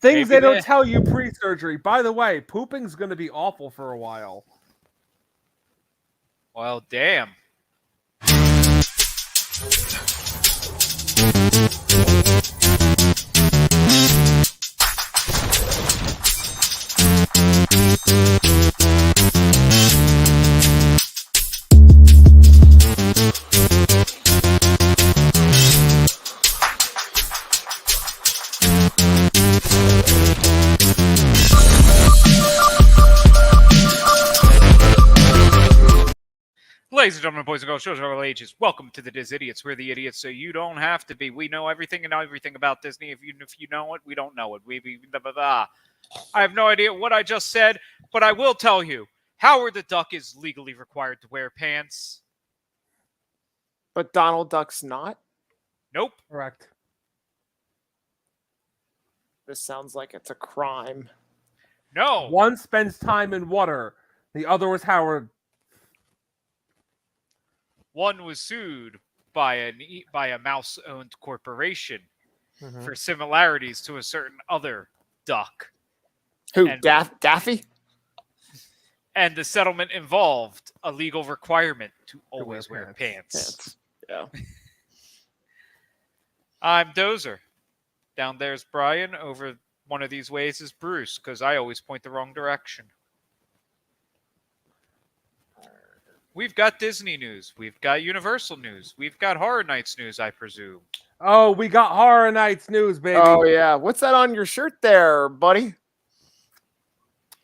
Things they don't tell you pre-surgery. By the way, pooping's going to be awful for a while. Well, damn. Ladies and gentlemen, boys and girls, children of all ages, welcome to the Diz Idiots. We're the idiots, so you don't have to be. We know everything and everything about Disney. If you know it, we don't know it. We blah, blah, blah. I have no idea what I just said, but I will tell you, Howard the Duck is legally required to wear pants. But Donald Duck's not? Nope. Correct. This sounds like it's a crime. No. One spends time in water. The other was Howard. One was sued by a mouse-owned corporation for similarities to a certain other duck. Who? Daffy? And the settlement involved a legal requirement to always wear pants. Yeah. I'm Dozer. Down there's Brian. Over one of these ways is Bruce, because I always point the wrong direction. We've got Disney news. We've got Universal news. We've got Horror Nights news, I presume. Oh, we got Horror Nights news, baby. Oh, yeah. What's that on your shirt there, buddy?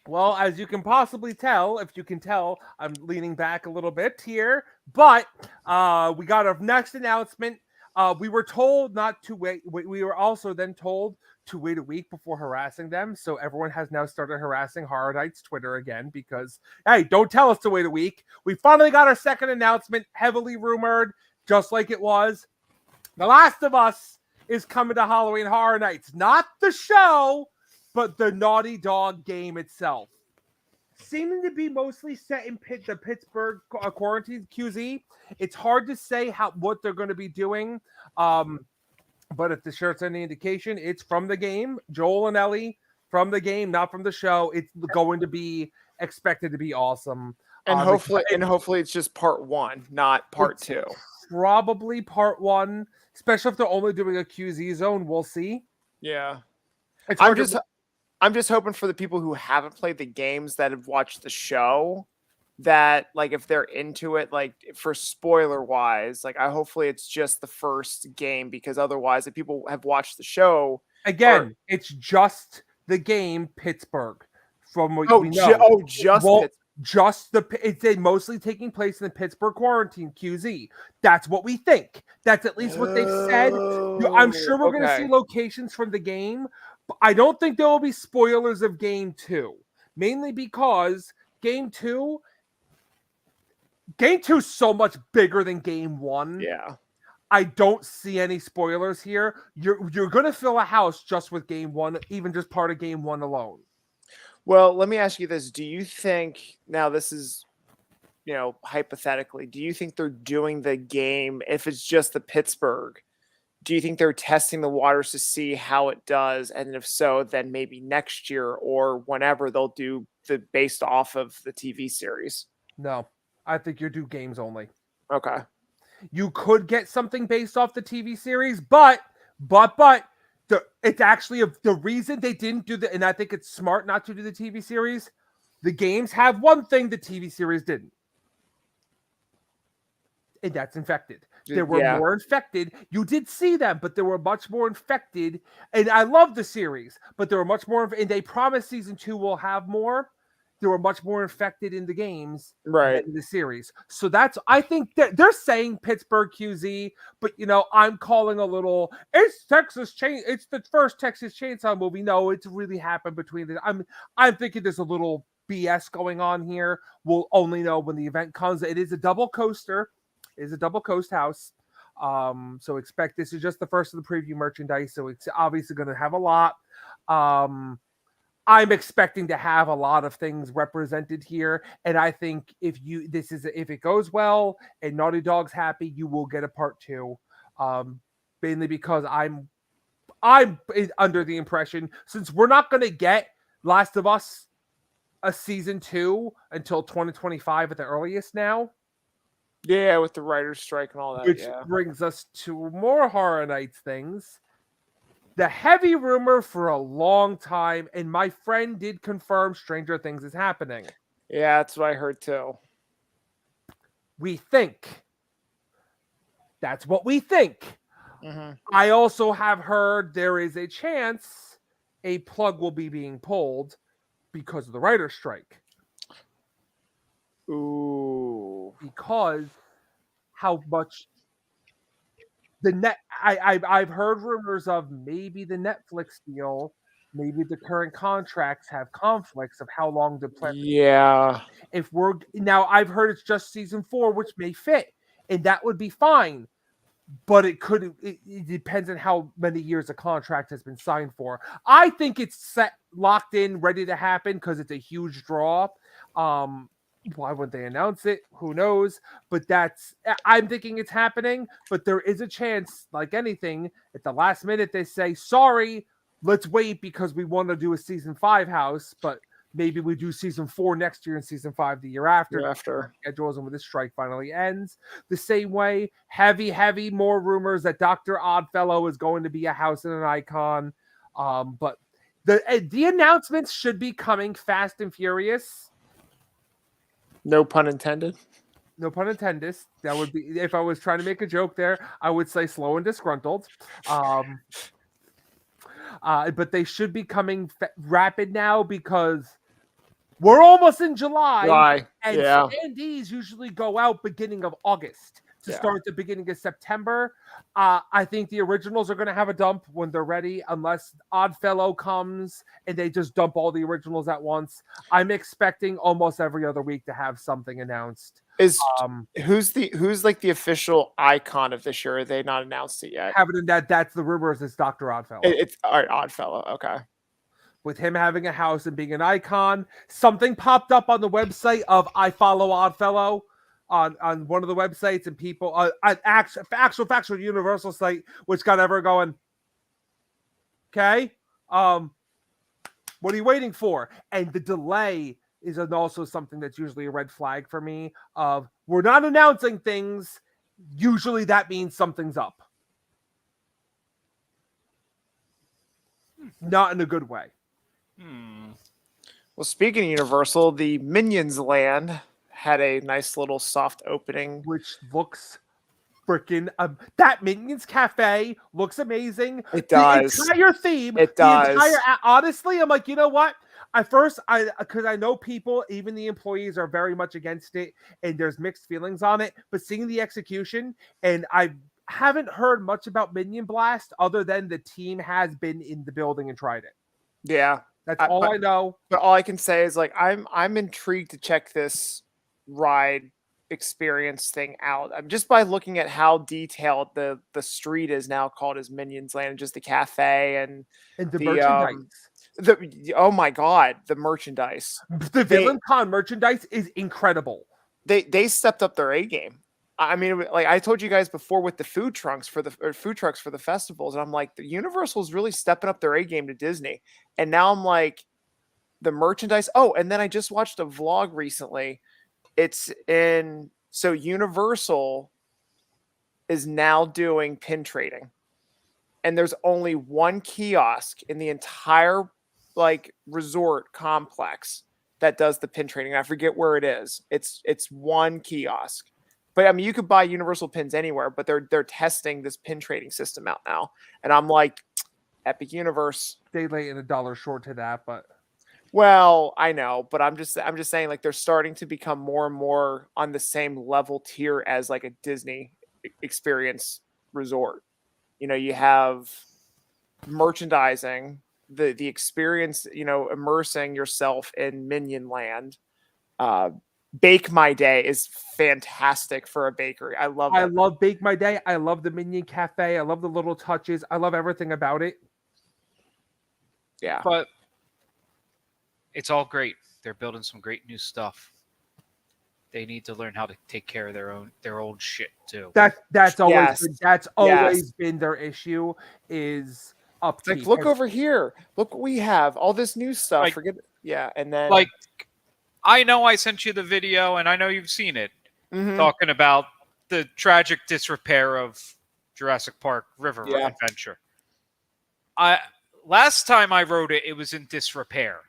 Well, as you can possibly tell, if you can tell, I'm leaning back a little bit here. But we got our next announcement. We were told not to wait. We were also then told to wait a week before harassing them. So everyone has now started harassing Horror Nights Twitter again because, hey, don't tell us to wait a week. We finally got our second announcement, heavily rumored, just like it was. The Last of Us is coming to Halloween Horror Nights. Not the show, but the Naughty Dog game itself. Seeming to be mostly set in the Pittsburgh quarantine QZ. It's hard to say what they're going to be doing. But if the shirt's any indication, it's from the game. Joel and Ellie from the game, not from the show. It's going to be expected to be awesome. And hopefully it's just part one, not part two. Probably part one, especially if they're only doing a QZ zone. We'll see. Yeah. I'm just hoping for the people who haven't played the games that have watched the show that, like, if they're into it, like, for spoiler wise, like, hopefully it's just the first game, because otherwise, if people have watched the show again, it's just the game Pittsburgh. From what we know, it's mostly taking place in the Pittsburgh quarantine QZ. That's what we think. That's at least what they've said. I'm sure we're going to see locations from the game. But I don't think there will be spoilers of Game 2, mainly because Game 2 is so much bigger than Game 1. Yeah. I don't see any spoilers here. You're going to fill a house just with Game 1, even just part of Game 1 alone. Well, let me ask you this. Do you think, now this is, hypothetically, do you think they're doing the game, if it's just the Pittsburgh, do you think they're testing the waters to see how it does? And if so, then maybe next year or whenever they'll do the based off of the TV series? No, I think you do games only. Okay. You could get something based off the TV series, but it's actually the reason they didn't do and I think it's smart not to do the TV series. The games have one thing the TV series didn't, and that's infected. There were more infected. You did see them, but there were much more infected. And I love the series, but there were much more. And they promised season 2 will have more. There were much more infected in the games than in the series. So I think that they're saying Pittsburgh QZ, but I'm calling a little. It's Texas Chain. It's the first Texas Chainsaw movie. No, it's really happened between the. I'm thinking there's a little BS going on here. We'll only know when the event comes. It is a double coaster. Is a double coast house. So expect this is just the first of the preview merchandise. So it's obviously going to have a lot. I'm expecting to have a lot of things represented here. And I think if it goes well and Naughty Dog's happy, you will get a part 2. Mainly because I'm under the impression, since we're not going to get Last of Us a season 2 until 2025 at the earliest now, Yeah, with the writer's strike and all that. which Yeah. brings us to more Horror Nights things. The heavy rumor for a long time, and my friend did confirm Stranger Things is happening. Yeah, that's what I heard too. We think. That's what we think. Mm-hmm. I also have heard there is a chance a plug will be being pulled because of the writer's strike. Ooh. Because how much the net I've heard rumors of maybe the Netflix deal, maybe the current contracts have conflicts of how long to play. Yeah. If we're now, I've heard it's just season 4, which may fit, and that would be fine. But it depends on how many years a contract has been signed for. I think it's set, locked in, ready to happen because it's a huge draw. Why wouldn't they announce it? Who knows? But I'm thinking it's happening, but there is a chance, like anything, at the last minute they say, sorry, let's wait because we want to do a season 5 house, but maybe we do season 4 next year and season 5 the year after. Schedules and when this strike finally ends. The same way, heavy more rumors that Dr. Oddfellow is going to be a house and an icon. But the announcements should be coming fast and furious. No pun intended. No pun intended. That would be, if I was trying to make a joke there, I would say slow and disgruntled. But they should be coming rapid now because we're almost in July. And standees usually go out beginning of August to start the beginning of September. I think the originals are going to have a dump when they're ready, unless Oddfellow comes and they just dump all the originals at once. I'm expecting almost every other week to have something announced. Who's like the official icon of this year? Are they not announced it yet? That's the rumors. It's Dr. Oddfellow. It's all right, Oddfellow. Okay. With him having a house and being an icon, something popped up on the website of I Follow Oddfellow on one of the websites, and people an actual Universal site, which got everyone going, okay, what are you waiting for? And the delay is also something that's usually a red flag for me of we're not announcing things. Usually that means something's up. Not in a good way. Well, speaking of Universal, the Minions Land had a nice little soft opening, which looks freaking that Minions Cafe looks amazing. It does. The entire theme. It does. Honestly, I'm like, you know what? At first, because I know people, even the employees, are very much against it, and there's mixed feelings on it. But seeing the execution, and I haven't heard much about Minion Blast other than the team has been in the building and tried it. Yeah. That's all I know. But all I can say is like I'm intrigued to check this ride experience thing out. Just by looking at how detailed the street is now called as Minions Land, and just the cafe and the merchandise. Oh my god, the merchandise. The Villain Con merchandise is incredible. They stepped up their A game. I mean, like I told you guys before with the food trucks for the festivals, and I'm like, the Universal's really stepping up their A game to Disney. And now I'm like, the merchandise. Oh, and then I just watched a vlog recently. So Universal is now doing pin trading. And there's only one kiosk in the entire like resort complex that does the pin trading. I forget where it is. It's one kiosk. But I mean, you could buy Universal pins anywhere, but they're testing this pin trading system out now, and I'm like, Epic Universe. They lay in $1 short to that, but well, I know, but I'm just saying, like, they're starting to become more and more on the same level tier as like a Disney experience resort. You know, you have merchandising, the experience, you know, immersing yourself in Minion Land. Bake My Day is fantastic for a bakery. I love Bake My Day. I love the Minion Cafe. I love the little touches. I love everything about it. Yeah. But it's all great. They're building some great new stuff. They need to learn how to take care of their own shit too. That's always been their issue is It's like, upkeep. look has- over here. Look what we have. All this new stuff. Like- Forget. Yeah, and then Like, I know I sent you the video, and I know you've seen it, Mhm. talking about the tragic disrepair of Jurassic Park River Yeah. Adventure. Last time I wrote it, it was in disrepair.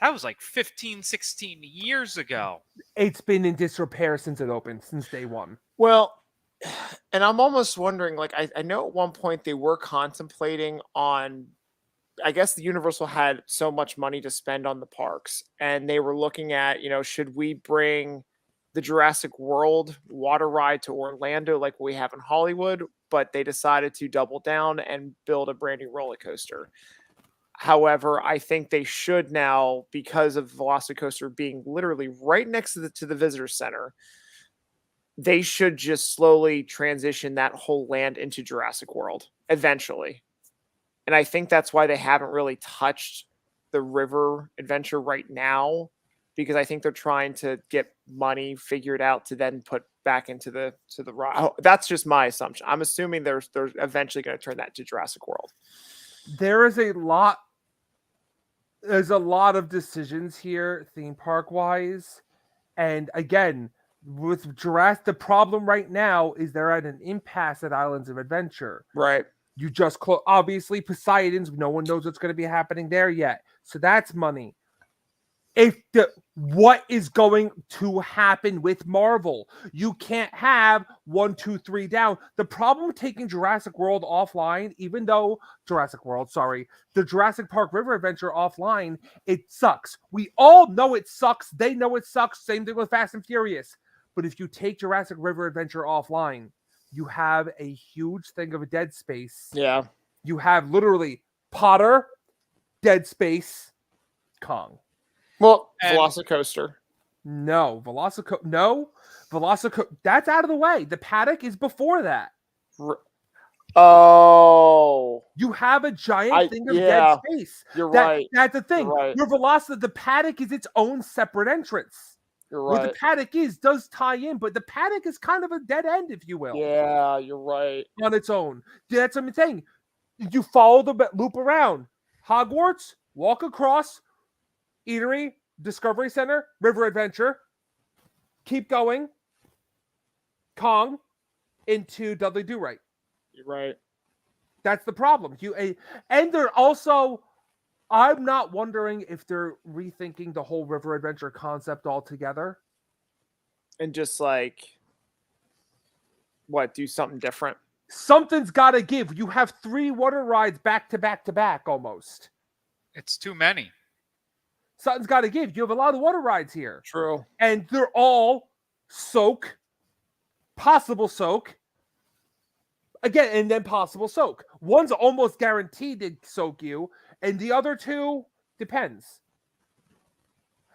That was like 15, 16 years ago. It's been in disrepair since it opened, since day one. Well, and I'm almost wondering, like, I know at one point they were contemplating on, I guess the Universal had so much money to spend on the parks, and they were looking at, should we bring the Jurassic World water ride to Orlando like we have in Hollywood? But they decided to double down and build a brand new roller coaster. However, I think they should now, because of Velocicoaster being literally right next to the visitor center, they should just slowly transition that whole land into Jurassic World eventually. And I think that's why they haven't really touched the river adventure right now, because I think they're trying to get money figured out to then put back into the ride. Oh, that's just my assumption. I'm assuming they're eventually going to turn that to Jurassic World. There's a lot of decisions here, theme park wise. And again, with Jurassic, the problem right now is they're at an impasse at Islands of Adventure. Right. You just obviously Poseidon's, no one knows what's going to be happening there yet. So that's money. What is going to happen with Marvel? You can't have 1, 2, 3 down. The problem with taking Jurassic World offline, even though the Jurassic Park River Adventure offline, it sucks. We all know it sucks. They know it sucks. Same thing with Fast and Furious. But if you take Jurassic River Adventure offline, you have a huge thing of a dead space. Yeah. You have literally Potter, Dead Space, Kong. Well, And- Velocicoaster. No, that's out of the way. The paddock is before that. Oh, You have a giant thing of yeah, dead space. you're right. That's the thing. You're right. Your the paddock is its own separate entrance. You're What right. the paddock does tie in, but the paddock is kind of a dead end, if you will, Yeah, you're right. on its own. That's what I'm saying. You follow the loop around Hogwarts, walk across, Eatery, Discovery Center, River Adventure, keep going, Kong, into Dudley Do Right. You're right. That's the problem. And they're also, I'm not wondering if they're rethinking the whole River Adventure concept altogether. And just do something different. Something's got to give. You have 3 water rides back to back to back almost. It's too many. Something's got to give. You have a lot of water rides here. True. And they're all possible soak. Again, and then possible soak. One's almost guaranteed to soak you, and the other 2 depends.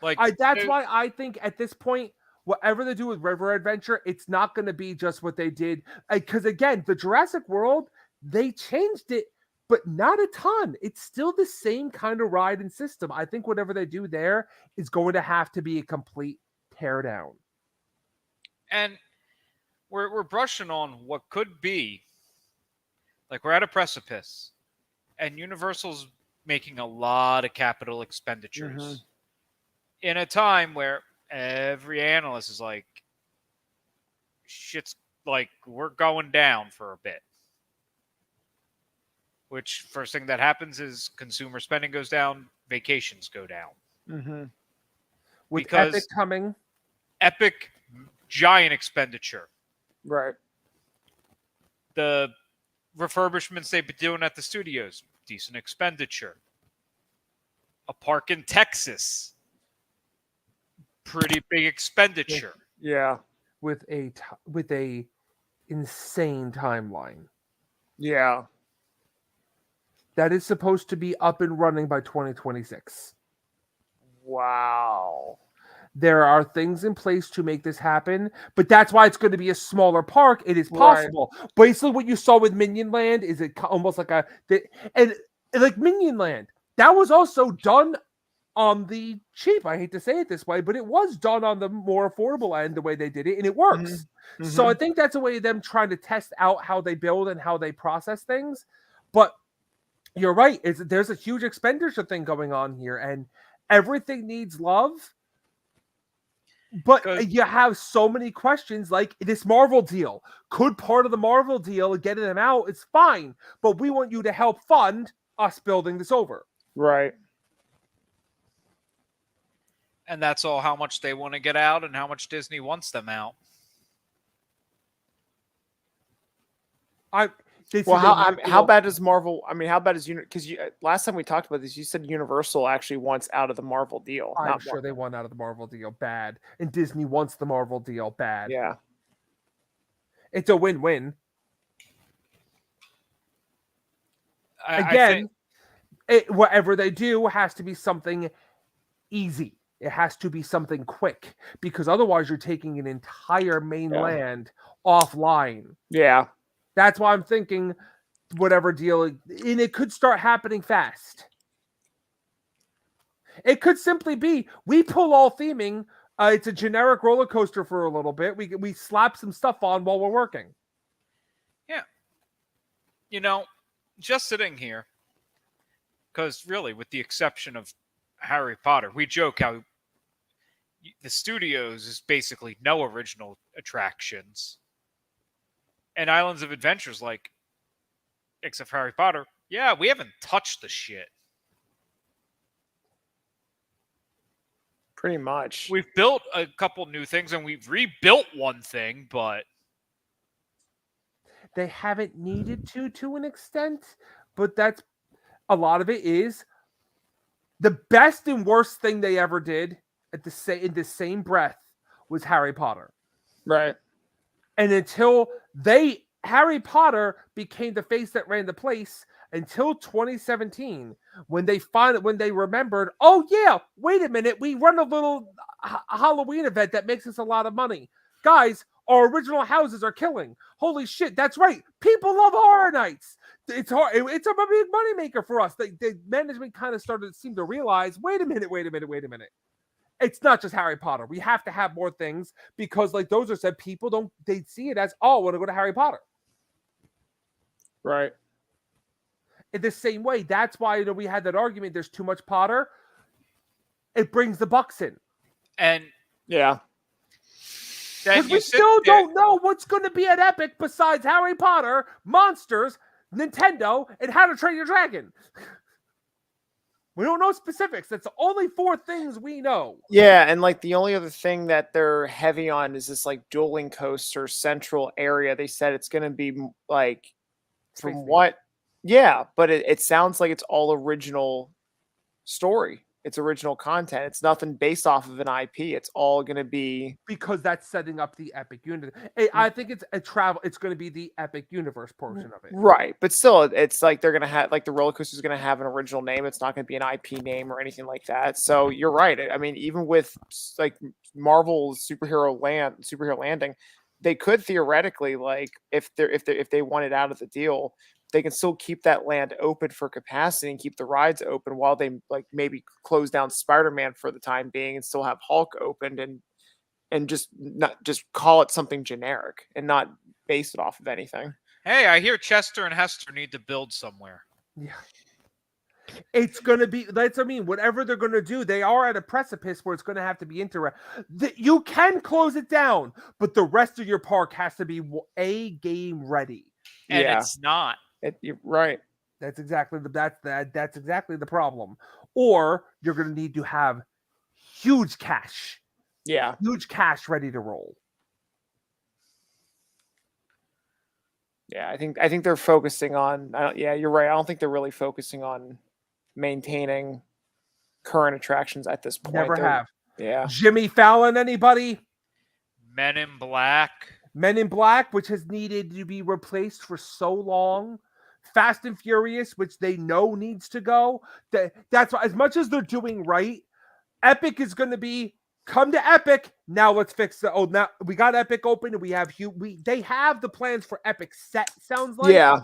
That's why I think at this point, whatever they do with River Adventure, it's not going to be just what they did. Because again, the Jurassic World, they changed it, but not a ton. It's still the same kind of ride and system. I think whatever they do there is going to have to be a complete teardown. And we're brushing on what could be, like, we're at a precipice, and Universal's making a lot of capital expenditures in a time where every analyst is like, shit's like, we're going down for a bit. Which, first thing that happens is consumer spending goes down, vacations go down. Mm-hmm. With Because- Epic coming, Epic, giant expenditure. Right. The refurbishments they've been doing at the studios, decent expenditure. A park in Texas, pretty big expenditure. Yeah. with a insane timeline Yeah. that is supposed to be up and running by 2026. Wow. There are things in place to make this happen, but that's why it's going to be a smaller park. It is possible. Basically, what you saw with Minion Land is almost like like Minion Land. That was also done on the cheap. I hate to say it this way, but it was done on the more affordable end the way they did it, and it works. So I think that's a way of them trying to test out how they build and how they process things. But You're right. There's a huge expenditure thing going on here, and everything needs love. But 'Cause- you have so many questions, like this Marvel deal. Could part of the Marvel deal getting them out? It's fine, but we want you to help fund us building this over. Right. And that's all how much they want to get out and how much Disney wants them out. Well, how bad is Marvel? I mean, how bad is because last time we talked about this, you said Universal actually wants out of the Marvel deal. I'm not sure Marvel. they want out of the Marvel deal bad, and Disney wants the Marvel deal bad. Yeah. It's a win-win. I Again, think, whatever they do has to be something easy. It has to be something quick, because otherwise you're taking an entire mainland offline. Yeah. That's why I'm thinking whatever deal, and it could start happening fast. It could simply be we pull all theming. It's a generic roller coaster for a little bit. We slap some stuff on while we're working. just sitting here, because really, with the exception of Harry Potter, we joke how the studios is basically no original attractions. And Islands of Adventure's like, except Harry Potter, yeah, we haven't touched the shit. Pretty much. We've built a couple new things and we've rebuilt one thing, but they haven't needed to an extent, but that's a lot of it is the best and worst thing they ever did in the same breath was Harry Potter. Right. And until Harry Potter became the face that ran the place until 2017, when they remembered, oh yeah, wait a minute, we run a little Halloween event that makes us a lot of money. Guys, our original houses are killing. Holy shit, that's right. People love horror nights. It's hard. It's a big moneymaker for us. The management kind of seemed to realize, wait a minute. It's not just Harry Potter. We have to have more things because, like those are said, people they see it as, oh, I want to go to Harry Potter. Right. In the same way, that's why we had that argument. There's too much Potter. It brings the bucks in, and yeah, because we still don't know what's going to be at Epic besides Harry Potter, Monsters, Nintendo, and How to Train Your Dragon. We don't know specifics. That's the only 4 things we know. Yeah, and like the only other thing that they're heavy on is this like dueling coaster central area. They said it's going to be like from Space what? Yeah, but it sounds like it's all original story. It's original content. It's nothing based off of an IP. It's all going to be because that's setting up the Epic universe. I think it's It's going to be the Epic universe portion of it, right? But still, it's like they're going to have like the roller coaster is going to have an original name. It's not going to be an IP name or anything like that. So you're right. I mean, even with like Marvel's superhero landing, they could theoretically, like if they wanted out of the deal, they can still keep that land open for capacity and keep the rides open while they like maybe close down Spider-Man for the time being and still have Hulk opened and just call it something generic and not base it off of anything. Hey, I hear Chester and Hester need to build somewhere. Yeah. It's going to be, that's what I mean, whatever they're going to do, they are at a precipice where it's going to have to be you can close it down, but the rest of your park has to be a game ready. And it's not. You're right. That's exactly that's exactly the problem. Or you're going to need to have huge cash. Yeah. Huge cash ready to roll. Yeah, I think they're focusing on yeah, you're right. I don't think they're really focusing on maintaining current attractions at this point. Never have. Yeah. Jimmy Fallon, anybody? Men in Black. Men in Black, which has needed to be replaced for so long. Fast and Furious, which they know needs to go. That's why, as much as they're doing right, Epic is going to be, come to Epic. Now let's fix the. Oh, now we got Epic open, and they have the plans for Epic set. Sounds like, yeah.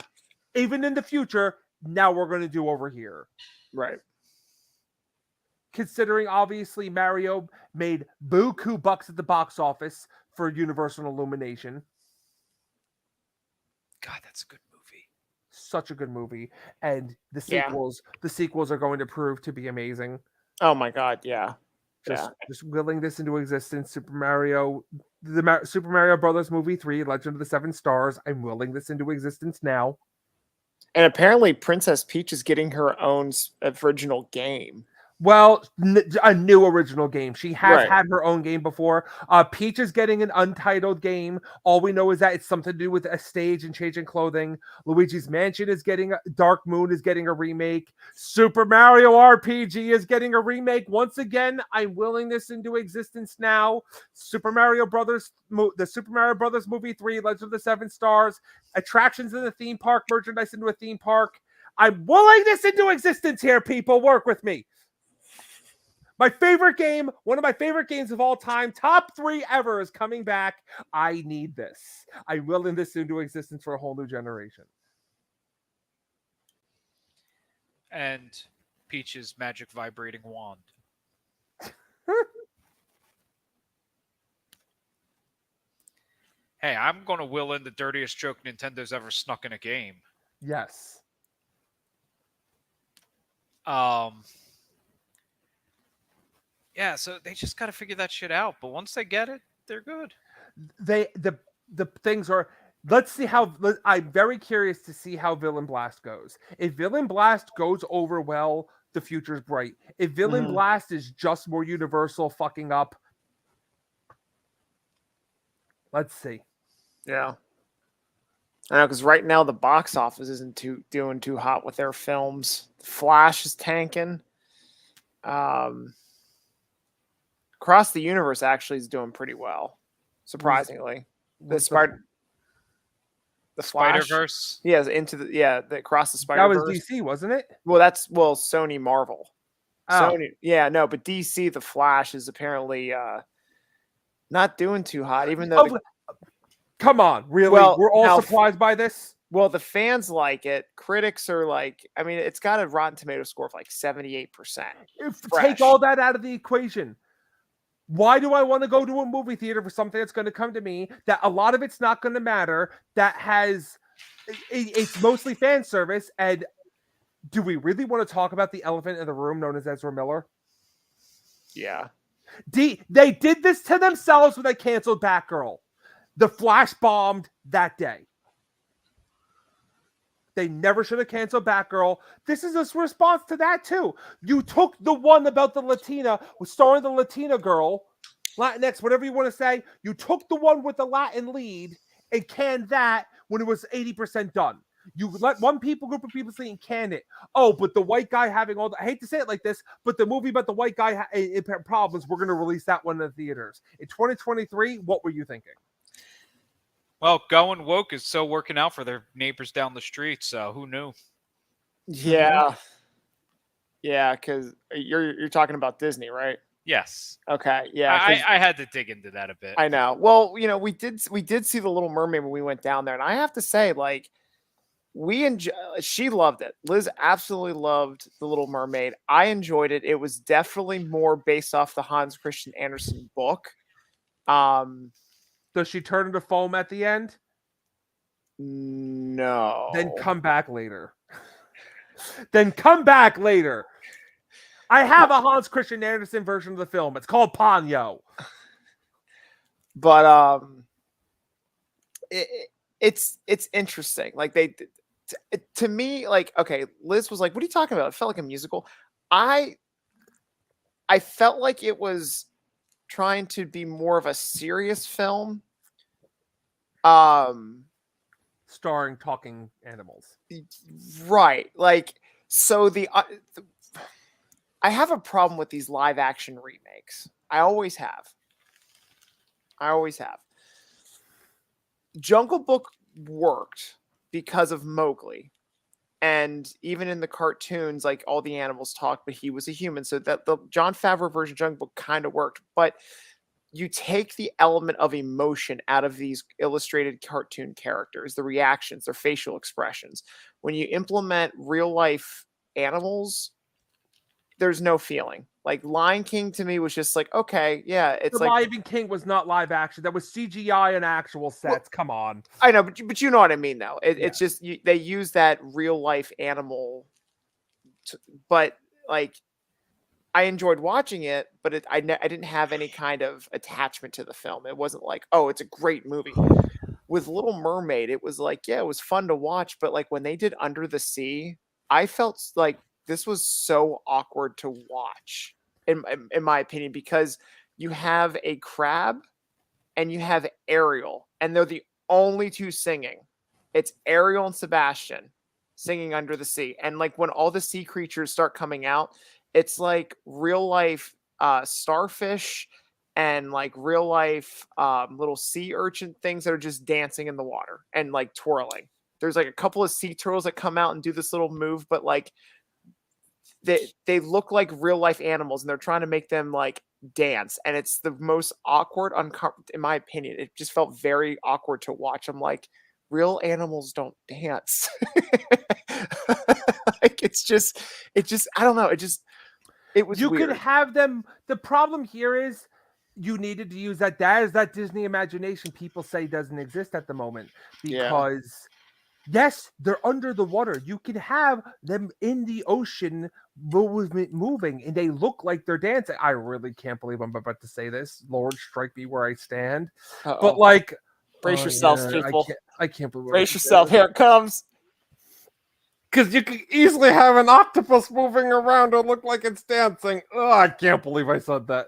Even in the future, now we're going to do over here. Right. Considering obviously Mario made buku bucks at the box office for Universal Illumination. God, that's a good movie. such a good movie, and the Yeah. sequels are going to prove to be amazing. Oh my god, yeah. Just willing this into existence. Super Mario Brothers movie 3, Legend of the Seven Stars. I'm willing this into existence now. And apparently Princess Peach is getting her own original game. Well, a new original game. She has Right. had her own game before. Peach is getting an untitled game. All we know is that it's something to do with a stage and changing clothing. Luigi's Mansion is getting Dark Moon is getting a remake. Super Mario RPG is getting a remake. Once again, I'm willing this into existence now. The Super Mario Brothers movie 3, Legend of the Seven Stars, attractions in the theme park, merchandise into a theme park. I'm willing this into existence here, people. Work with me. My favorite game, one of my favorite games of all time, top 3 ever, is coming back. I need this. I'm willing this into existence for a whole new generation. And Peach's magic vibrating wand. Hey, I'm going to will in the dirtiest joke Nintendo's ever snuck in a game. Yes. Yeah, so they just got to figure that shit out. But once they get it, they're good. The things are. Let's see how. I'm very curious to see how Villain Blast goes. If Villain Blast goes over well, the future's bright. If Villain Blast is just more universal fucking up, let's see. Yeah. I know, because right now the box office isn't doing too hot with their films. Flash is tanking. Across the Universe actually is doing pretty well, surprisingly. The Flash, Spider-Verse? yeah, the Across the That was Spider-Verse. DC, wasn't it? Well, that's Sony Marvel. Oh. Sony, yeah, no, but DC, the Flash is apparently not doing too hot, even though. Come on, really? Well, We're all now- surprised by this? Well, the fans like it. Critics are like, I mean, it's got a Rotten Tomato score of like 78%. Take all that out of the equation. Why do I want to go to a movie theater for something that's going to come to me that a lot of it's not going to matter, that has it's mostly fan service? And do we really want to talk about the elephant in the room known as Ezra Miller? Yeah. They did this to themselves when they canceled Batgirl. The Flash bombed that day. They never should have canceled Batgirl. This is a response to that, too. You took the one about the Latina, starring the Latina girl, Latinx, whatever you want to say. You took the one with the Latin lead and canned that when it was 80% done. You let one group of people see and can it. Oh, but the white guy having all the, I hate to say it like this, but the movie about the white guy problems, we're going to release that one in the theaters. In 2023, what were you thinking? Well, Going Woke is so working out for their neighbors down the street, so who knew? Yeah. Yeah, because you're talking about Disney, right? Yes. Okay. Yeah. I had to dig into that a bit. I know. Well, we did see The Little Mermaid when we went down there, and I have to say, like, she loved it. Liz absolutely loved The Little Mermaid. I enjoyed it. It was definitely more based off the Hans Christian Andersen book. Does she turn into foam at the end? No. Then come back later. I have a Hans Christian Andersen version of the film. It's called Ponyo. But it's interesting. Like to me, like, okay, Liz was like, "What are you talking about?" It felt like a musical. I felt like it was trying to be more of a serious film. Starring talking animals. Right. Like, so I have a problem with these live action remakes. I always have. Jungle Book worked because of Mowgli. And even in the cartoons, like, all the animals talked, but he was a human. So that the Jon Favreau version of Jungle Book kind of worked. But you take the element of emotion out of these illustrated cartoon characters, the reactions, their facial expressions. When you implement real life animals, there's no feeling. Like Lion King to me was just like, okay, yeah, it's The like Lion King was not live action. That was CGI and actual sets. Come on. I know, but you know what I mean though. Yeah. It's just they use that real life animal, but like I enjoyed watching it, but I didn't have any kind of attachment to the film. It wasn't like, oh, it's a great movie. With Little Mermaid, it was like, yeah, it was fun to watch, but like when they did Under the Sea, I felt like this was so awkward to watch, in my opinion, because you have a crab and you have Ariel, and they're the only two singing. It's Ariel and Sebastian singing Under the Sea, and like when all the sea creatures start coming out, it's like real life starfish and like real life little sea urchin things that are just dancing in the water and like twirling. There's like a couple of sea turtles that come out and do this little move, but like they look like real life animals and they're trying to make them like dance, and it's the most awkward, in my opinion. It just felt very awkward to watch. I'm like, real animals don't dance. Like it just I don't know. It was You weird. could have them. The problem here is you needed to use that. That is that Disney imagination people say doesn't exist at the moment Yeah. because yes, they're under the water. You can have them in the ocean moving and they look like they're dancing. I really can't believe I'm about to say this. Lord, strike me where I stand. Uh-oh. But like, brace oh, yourselves, yeah, people. I can't believe. Brace yourself. Here it comes. Because you could easily have an octopus moving around and look like it's dancing. Oh, I can't believe I said that.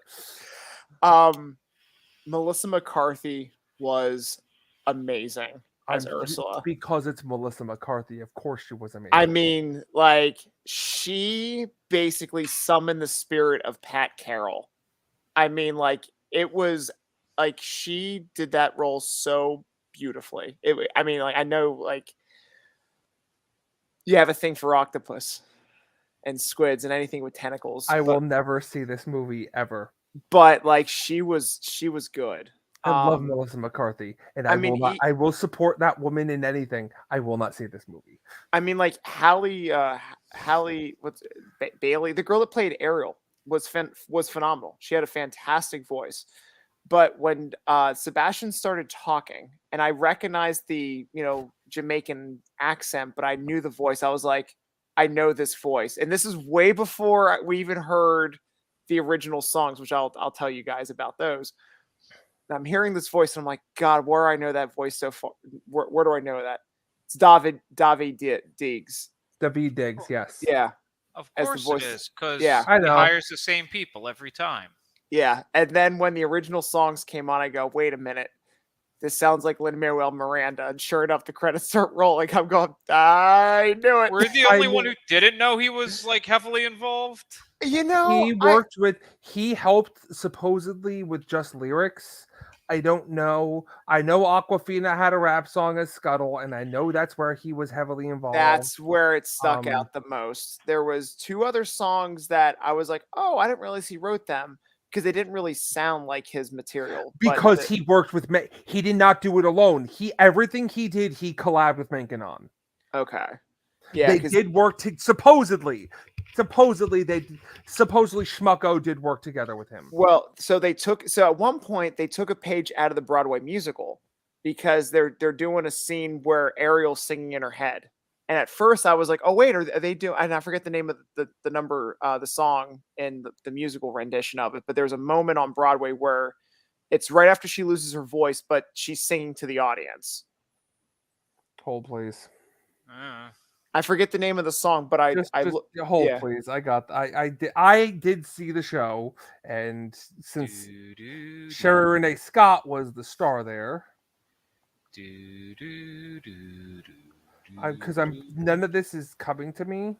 Melissa McCarthy was amazing as Ursula. Because it's Melissa McCarthy. Of course she was amazing. I mean, like, she basically summoned the spirit of Pat Carroll. I mean, like, it was like she did that role so beautifully. I mean, like, I know, like, you have a thing for octopus and squids and anything with tentacles. I will never see this movie ever. But like she was good. I love Melissa McCarthy, and I will support that woman in anything. I will not see this movie. I mean, like Halle Bailey, the girl that played Ariel, was phenomenal. She had a fantastic voice. But when Sebastian started talking, and I recognized the Jamaican accent, but I knew the voice, I was like, I know this voice, and this is way before we even heard the original songs, which I'll tell you guys about those. And I'm hearing this voice, and I'm like, God, where do I know that voice so far? Where do I know that? It's David Diggs. David Diggs, yes. Yeah. Of course it is, because Yeah. he hires the same people every time. Yeah. And then when the original songs came on, I go, wait a minute. This sounds like Lin-Manuel Miranda. And sure enough, the credits start rolling. I'm going, I knew it. We're the only one who didn't know he was like heavily involved. You know, he helped supposedly with just lyrics. I don't know. I know Aquafina had a rap song as Scuttle, and I know that's where he was heavily involved. That's where it stuck out the most. There was two other songs that I was like, oh, I didn't realize he wrote them, because they didn't really sound like his material. Because he worked with he did not do it alone. Everything he did, he collabed with Menken on. Okay. Yeah. They did work supposedly Schmucko did work together with him. Well, so at one point they took a page out of the Broadway musical, because they're doing a scene where Ariel's singing in her head. And at first I was like, oh wait, are they doing, and I forget the name of the number, the song and the musical rendition of it, but there's a moment on Broadway where it's right after she loses her voice, but she's singing to the audience. Hold please. I forget the name of the song, but hold please. I did see the show, and since Sherry Renee Scott was the star there, because none of this is coming to me.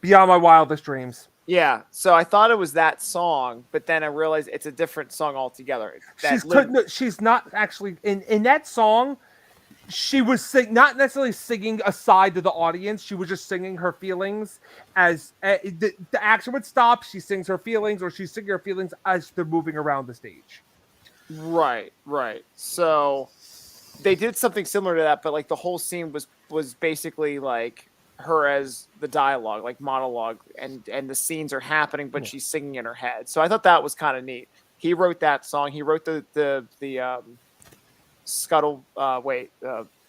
Beyond My Wildest Dreams. Yeah, so I thought it was that song, but then I realized it's a different song altogether. She's not actually in that song. She was not necessarily singing aside to the audience. She was just singing her feelings as the action would stop. She sings her feelings, or she's singing her feelings as they're moving around the stage. Right, right. So they did something similar to that, but like the whole scene was basically like her as the dialogue, like monologue, and the scenes are happening, but Yeah. she's singing in her head. So I thought that was kind of neat. He wrote that song. He wrote the Scuttle.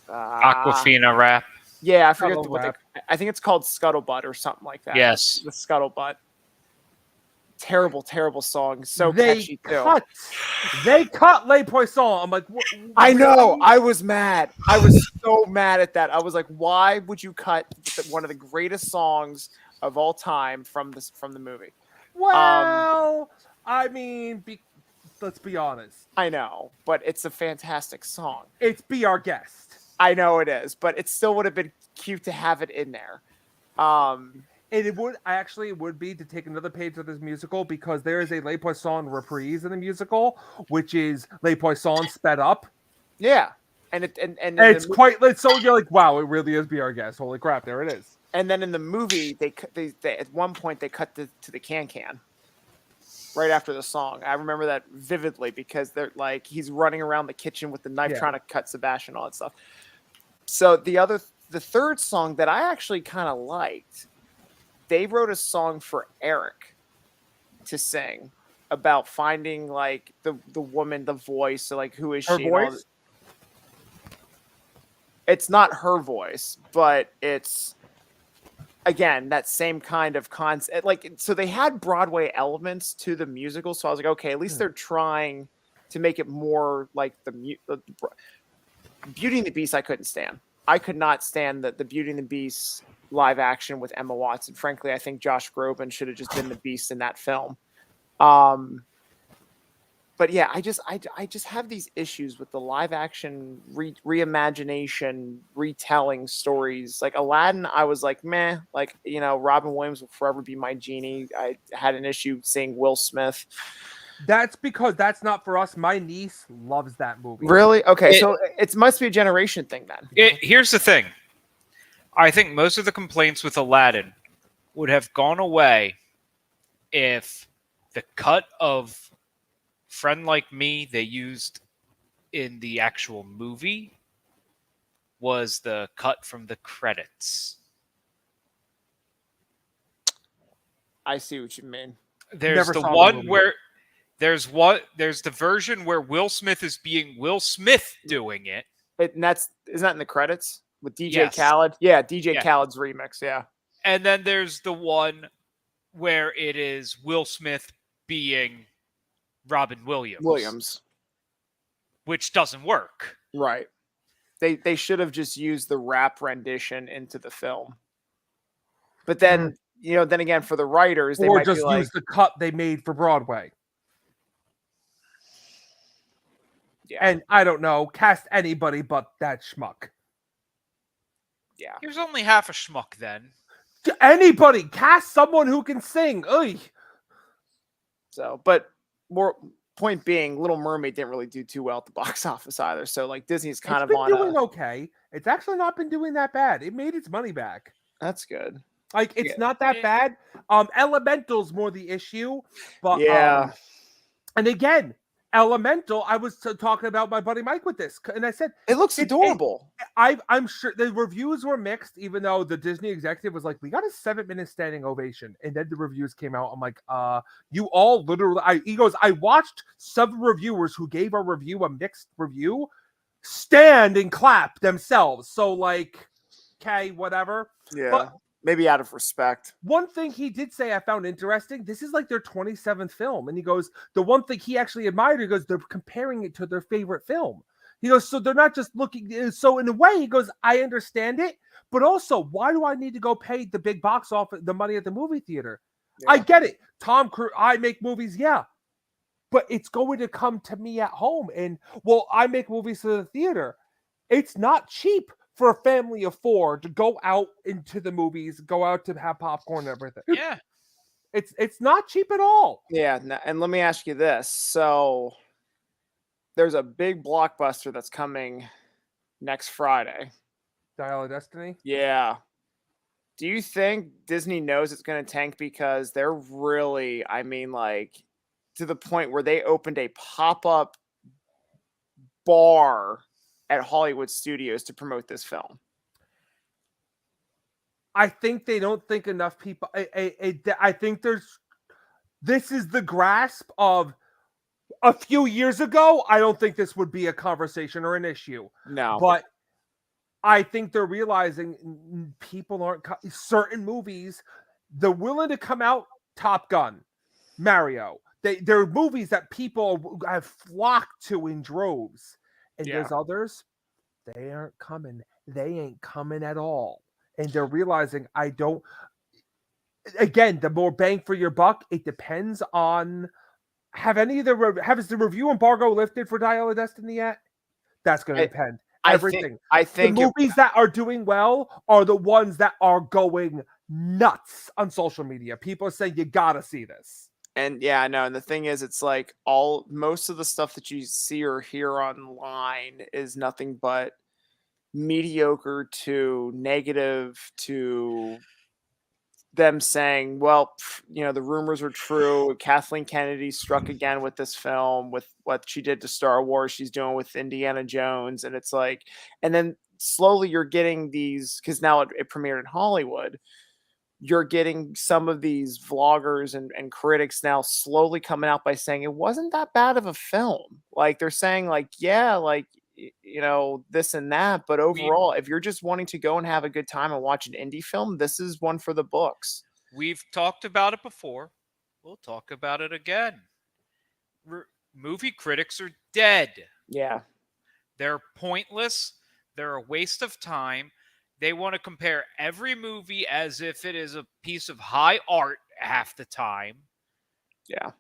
Aquafina rap. Yeah, I forget Scuttle what rap. I think it's called Scuttlebutt or something like that. Yes. The Scuttlebutt. Terrible, terrible song. So they catchy too. they cut Le Poisson. I'm like, I know. really? I was mad. I was so mad at that. I was like, why would you cut one of the greatest songs of all time from the movie? Well, I mean, let's be honest. I know, but it's a fantastic song. It's Be Our Guest. I know it is, but it still would have been cute to have it in there. And it would be to take another page of this musical because there is a Le Poisson reprise in the musical, which is Le Poisson sped up. Yeah, and It's so you're like, wow, it really is Be Our Guest. Holy crap, there it is. And then in the movie, they at one point they cut to the can right after the song. I remember that vividly because they're like he's running around the kitchen with the knife trying to cut Sebastian, all that stuff. So the third song that I actually kind of liked, they wrote a song for Eric to sing about finding like the woman, the voice, so like who is Her she? And all voice? it's not her voice, but it's again that same kind of concept. Like so, they had Broadway elements to the musical, so I was like, okay, at least they're trying to make it more like the Beauty and the Beast. I couldn't stand. I could not stand the Beauty and the Beast live action with Emma Watson. Frankly, I think Josh Groban should have just been the Beast in that film. But yeah, I just have these issues with the live action reimagination, retelling stories. Like Aladdin, I was like, meh. Like, you know, Robin Williams will forever be my genie. I had an issue seeing Will Smith. That's because that's not for us. My niece loves that movie. Really? Okay, so it must be a generation thing then. Here's the thing. I think most of the complaints with Aladdin would have gone away if the cut of Friend Like Me they used in the actual movie was the cut from the credits. I see what you mean. There's Never the saw the one movie. where there's the version where Will Smith is being Will Smith doing it. And isn't that in the credits with DJ Yes. Khaled? Yeah, DJ Yeah. Khaled's remix. Yeah. And then there's the one where it is Will Smith being Robin Williams. Which doesn't work. Right. They should have just used the rap rendition into the film. But then, you know, then again, for the writers, they Or might just be like, use the cut they made for Broadway. yeah, And I don't know, cast anybody but that schmuck. yeah. He was only half a schmuck then. Anybody, cast someone who can sing. Oy. So, but more point being, Little Mermaid didn't really do too well at the box office either. So, like, Disney's kind It's of been on doing okay. It's actually not been doing that bad. It made its money back. That's good. Like, it's Yeah. not that bad. Elemental's more the issue, but Yeah. and again, Elemental. I was talking about my buddy Mike with this, and I said It looks adorable. I'm sure the reviews were mixed, even though the Disney executive was like, "We got a 7-minute standing ovation," and then the reviews came out. I'm like, you all literally." He goes, "I watched some reviewers who gave our review a mixed review stand and clap themselves." So, like, okay, whatever. Yeah. But maybe out of respect. one thing he did say I found interesting, this is like their 27th film. And he goes, the one thing he actually admired, he goes, they're comparing it to their favorite film. He goes, so they're not just looking. So in a way, he goes, I understand it. But also, why do I need to go pay the big box office, the money at the movie theater? Yeah. I get it. Tom Cruise, I make movies, yeah. But it's going to come to me at home. And, well, I make movies to the theater. It's not cheap for a family of 4 to go out into the movies, go out to have popcorn and everything. Yeah. It's not cheap at all. Yeah. And let me ask you this. So there's a big blockbuster that's coming next Friday. Dial of Destiny. Yeah. Do you think Disney knows it's going to tank because they're really, I mean, like to the point where they opened a pop-up bar at Hollywood studios to promote this film. I think they don't think enough people. I think this is the grasp of a few years ago. I don't think this would be a conversation or an issue. No. But I think they're realizing people aren't certain movies. They're willing to come out. Top Gun, Mario. They're movies that people have flocked to in droves. And there's others, they aren't coming. They ain't coming at all. And they're realizing again, the more bang for your buck, it depends on, has the review embargo lifted for Dial of Destiny yet? That's going to depend. Everything. I think the movies that are doing well are the ones that are going nuts on social media. People are saying, you got to see this. And yeah, I know. And the thing is, it's like most of the stuff that you see or hear online is nothing but mediocre to negative to them saying, well, the rumors are true. Kathleen Kennedy struck again with this film, with what she did to Star Wars, she's doing with Indiana Jones. And it's like, and then slowly you're getting these, because now it premiered in Hollywood. You're getting some of these vloggers and critics now slowly coming out by saying it wasn't that bad of a film. Like they're saying like, yeah, like, this and that. But overall, if you're just wanting to go and have a good time and watch an indie film, this is one for the books. We've talked about it before. We'll talk about it again. Movie critics are dead. Yeah. They're pointless. They're a waste of time. They want to compare every movie as if it is a piece of high art half the time. Yeah.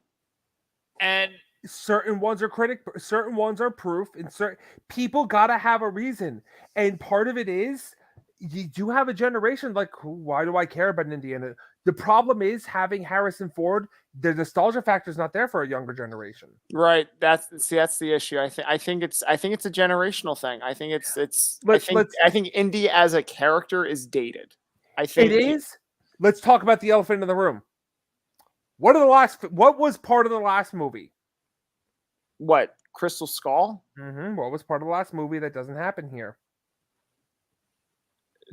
And certain ones are certain ones are proof, and certain people gotta have a reason. And part of it is you do have a generation like, why do I care about Indiana? The problem is having Harrison Ford, the nostalgia factor is not there for a younger generation. Right. That's the issue. I think it's a generational thing. I think I think Indy as a character is dated. I think it is. Let's talk about the elephant in the room. What was part of the last movie? What? Crystal Skull? What was part of the last movie that doesn't happen here?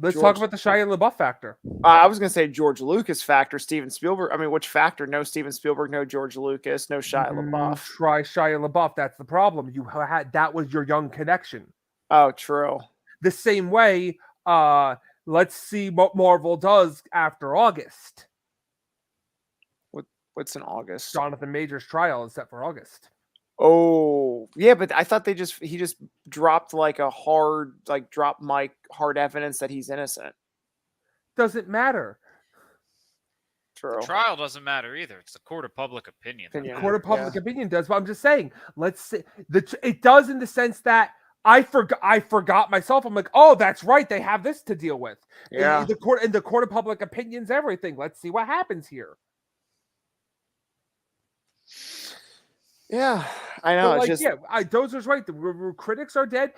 Let's talk about the Shia LaBeouf factor. I was going to say George Lucas factor, Steven Spielberg. I mean, which factor? No Steven Spielberg, no George Lucas, no Shia LaBeouf. Try Shia LaBeouf. That's the problem. That was your young connection. Oh, true. The same way, let's see what Marvel does after August. What's in August? Jonathan Majors' trial is set for August. Oh, yeah, but I thought he just dropped like a hard evidence that he's innocent. Doesn't matter. True. The trial doesn't matter either. It's the court of public opinion. Court of public opinion does, but I'm just saying, let's see. It does in the sense that I forgot myself. I'm like, oh, that's right. They have this to deal with. Yeah. The court of public opinion's everything. Let's see what happens here. Yeah, I know. Like, Dozer's right. The critics are dead.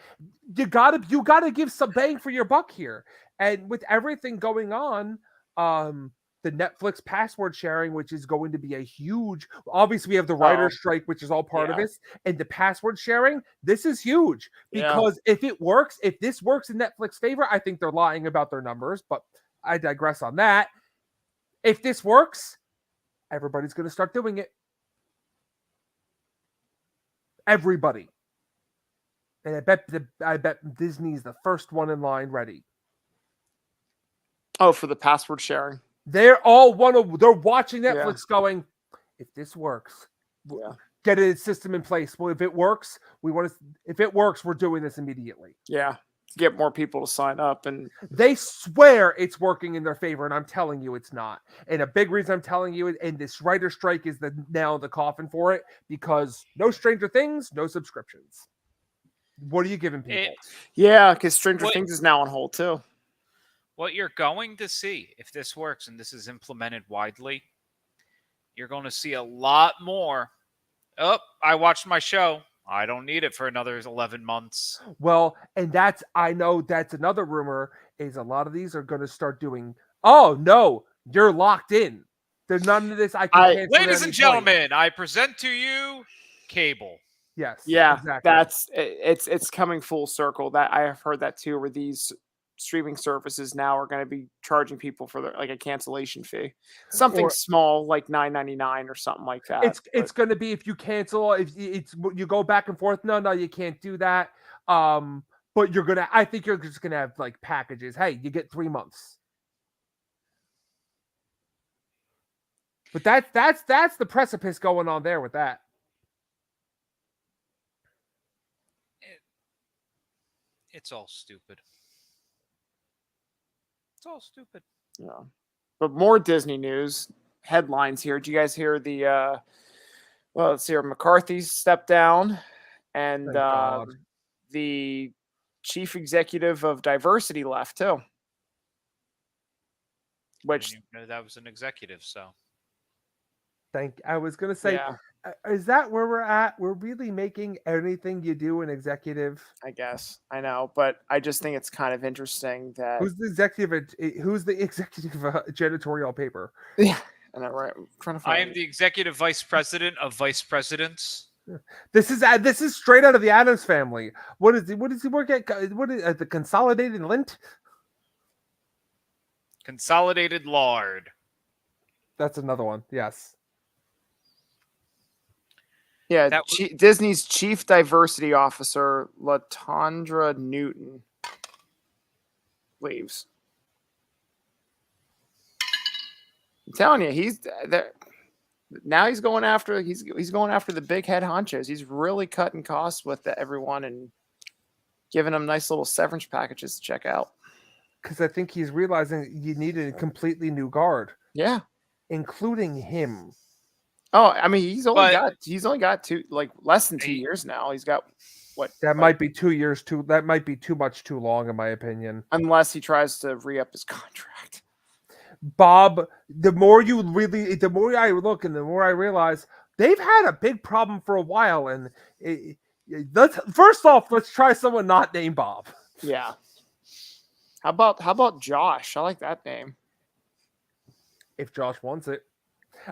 You gotta give some bang for your buck here. And with everything going on, the Netflix password sharing, which is going to be a huge. Obviously, we have the writer's strike, which is all part of this, and the password sharing. This is huge because if this works in Netflix favor, I think they're lying about their numbers. But I digress on that. If this works, everybody's going to start doing it. Everybody. And I bet Disney's the first one in line ready. Oh, for the password sharing. They're watching Netflix going, if this works, get a system in place. Well, if it works, we're doing this immediately. Yeah. To get more people to sign up. And they swear it's working in their favor, and I'm telling you it's not. And a big reason I'm telling you, and this writer strike is the nail in the coffin for it, because no Stranger Things, no subscriptions. What are you giving people? Because Stranger Things is now on hold too. What you're going to see, if this works and this is implemented widely, you're going to see a lot more. Oh, I watched my show. I don't need it for another 11 months. Well, and I know that's another rumor, is a lot of these are going to start doing, oh, no, you're locked in. There's none of this. Ladies and gentlemen, I present to you cable. Yes. Yeah, exactly. it's coming full circle. That I have heard that too, where these streaming services now are going to be charging people for like a cancellation fee, something Or small like $9.99 or something like that. it's going to be if you cancel, if it's you go back and forth. No, you can't do that. But you're gonna. I think you're just gonna have like packages. Hey, you get 3 months. But that's the precipice going on there with that. It's all stupid. It's all stupid. Yeah. But more Disney news headlines here. Did you guys hear the well, let's see here. McCarthy stepped down and Thank God. the chief executive of diversity left too. I Which didn't even know that was an executive. So I was gonna say, yeah, is that where we're at? We're really making anything you do an executive. I guess. I know, but I just think it's kind of interesting that Who's the executive? Who's the executive janitorial paper? yeah, I know, right? I'm trying to I find am the executive vice president of vice presidents. This is straight out of the Addams Family. What does he work at? What is the Consolidated Lint? Consolidated lard. That's another one. Yes. yeah, That Disney's chief diversity officer, LaTondra Newton, leaves. I'm telling you, he's there. Now he's going after the big head honchos. He's really cutting costs with everyone and giving them nice little severance packages to check out. Because I think he's realizing you need a completely new guard, Yeah. including him. Oh, I mean, he's only But- got less than 2 years now. He's got what? That might be 2 years too. That might be too much, in my opinion. Unless he tries to re-up his contract. Bob, the more I look and the more I realize they've had a big problem for a while. And first off, let's try someone not named Bob. Yeah. How about Josh? I like that name. If Josh wants it,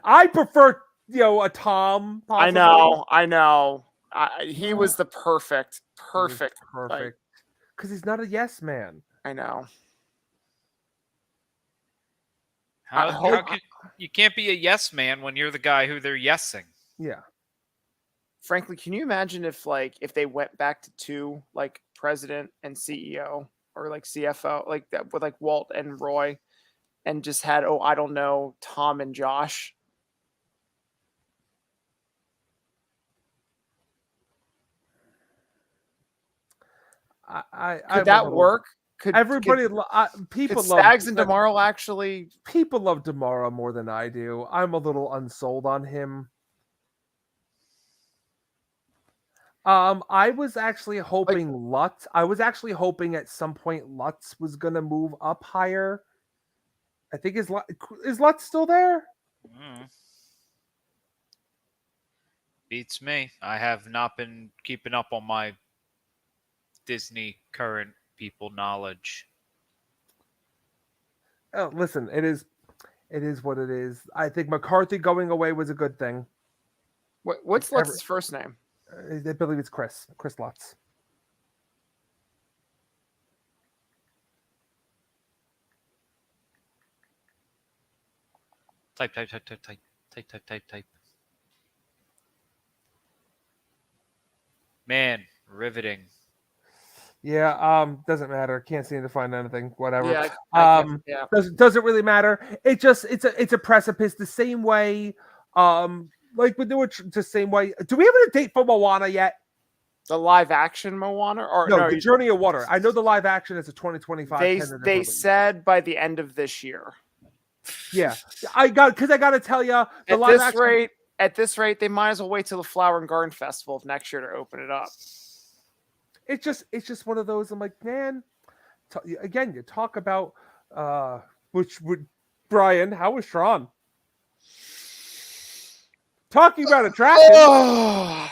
I prefer a Tom. Possibly. I know. He was the perfect. Perfect. Because he's not a yes man. I know. You can't be a yes man when you're the guy who they're yesing. Yeah. Frankly, can you imagine if they went back to two, like president and CEO or like CFO, like that with like Walt and Roy, and just had I don't know, Tom and Josh? Could that work? Could people could love Stags and Demaro actually? People love Demaro more than I do. I'm a little unsold on him. I was actually hoping Lutz. I was actually hoping at some point Lutz was gonna move up higher. I think is Lutz still there? Beats me. I have not been keeping up on my Disney current people knowledge. Oh, listen, it is what it is. I think McCarthy going away was a good thing. What's Lutz's first name? I believe it's Chris Lutz. Type. Man, riveting. Yeah, doesn't matter. Can't seem to find anything. Whatever. Yeah, doesn't really matter. It's a precipice. The same way, like we do it the same way. Do we have a date for Moana yet? The live action Moana, or no, the Journey of Water. I know the live action is a 2025. They said by the end of this year. Yeah, I got to tell you, at this rate, they might as well wait till the Flower and Garden Festival of next year to open it up. It's just one of those. I'm like, man. Again, you talk about Brian. How was Tron? Talking about attraction. Oh,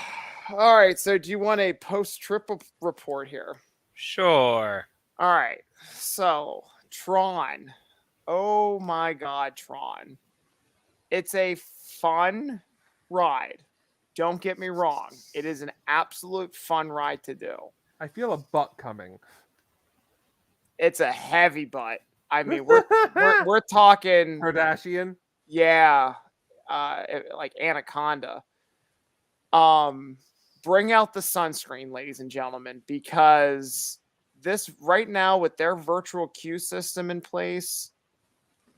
all right. So, do you want a post-trip report here? Sure. All right. So, Tron. Oh my God, Tron. It's a fun ride. Don't get me wrong. It is an absolute fun ride to do. I feel a butt coming. It's a heavy butt. I mean, we're talking, Kardashian. yeah, like Anaconda. Bring out the sunscreen, ladies and gentlemen, because this right now with their virtual queue system in place,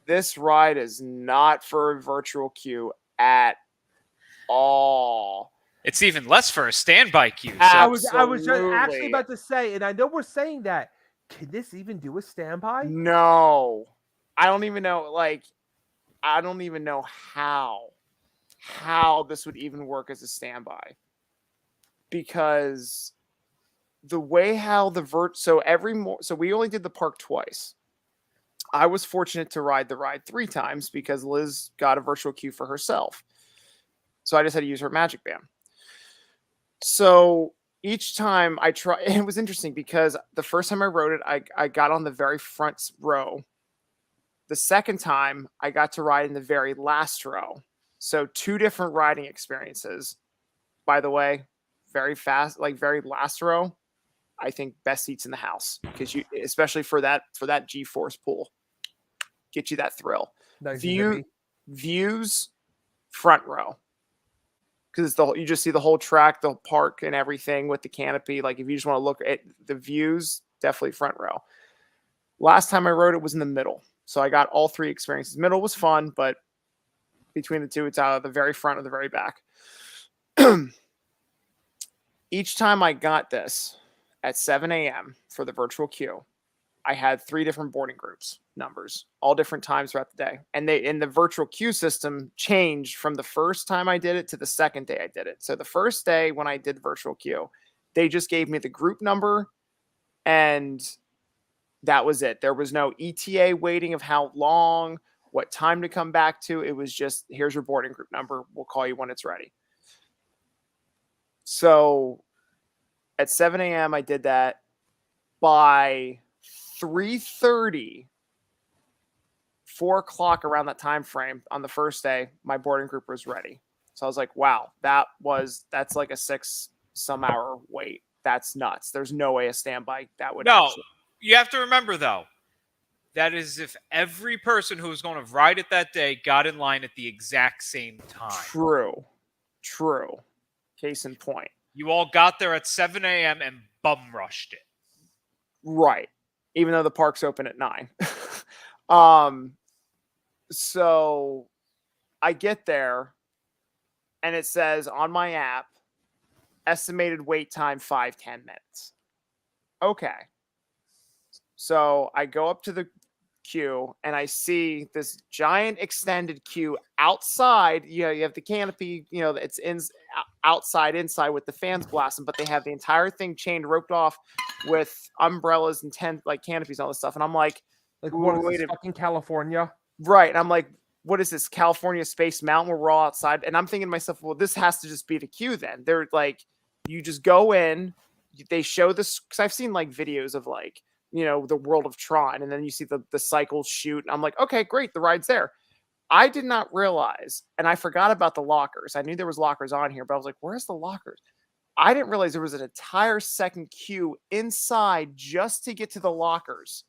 this ride is not for a virtual queue at all. It's even less for a standby queue. So. I was just actually Absolutely. about to say, and I know we're saying that. Can this even do a standby? No, I don't even know. Like, I don't even know how this would even work as a standby, because the way how the so we only did the park twice. I was fortunate to ride the ride 3 times because Liz got a virtual queue for herself, so I just had to use her magic band. So each time I try, it was interesting because the first time I rode it, I got on the very front row. The second time I got to ride in the very last row. So 2 different riding experiences. By the way, very fast, like very last row. I think best seats in the house because you, especially for that G-force pull, get you that thrill. Nice and zippy. Views, front row. Because you just see the whole track, the park, and everything with the canopy. Like if you just want to look at the views, definitely front row. Last time I rode it was in the middle, so I got all 3 experiences. Middle was fun, but between the 2, it's out of the very front or the very back. Each time I got this at 7 a.m. for the virtual queue, I had 3 different boarding groups numbers, all different times throughout the day. And they in the virtual queue system changed from the first time I did it to the second day I did it. So the first day when I did virtual queue, they just gave me the group number and that was it. There was no ETA waiting of how long, what time to come back to. It was just, here's your boarding group number. We'll call you when it's ready. So at 7 a.m. I did that. By 3:30, 4 o'clock around that time frame on the first day, my boarding group was ready. So I was like, wow, that's like a 6-some hour wait. That's nuts. There's no way a standby that would No, actually. you have to remember though, that is if every person who was going to ride it that day got in line at the exact same time. True. Case in point. You all got there at 7 a.m. and bum rushed it. Right. Even though the park's open at 9. So I get there and it says on my app, estimated wait time 5-10 minutes. Okay. So I go up to the queue and I see this giant extended queue outside. You have the canopy, it's outside, inside with the fans blasting, but they have the entire thing chained, roped off with umbrellas and tent like canopies, and all this stuff. And I'm like, what is wait this, fucking California? right. And I'm like, what is this, California Space Mountain where we're all outside? And I'm thinking to myself, well, this has to just be the queue then. They're like, you just go in, they show this, because I've seen like videos of like, the World of Tron, and then you see the cycles shoot. And I'm like, okay, great, the ride's there. I did not realize, and I forgot about the lockers. I knew there was lockers on here, but I was like, where's the lockers? I didn't realize there was an entire second queue inside just to get to the lockers.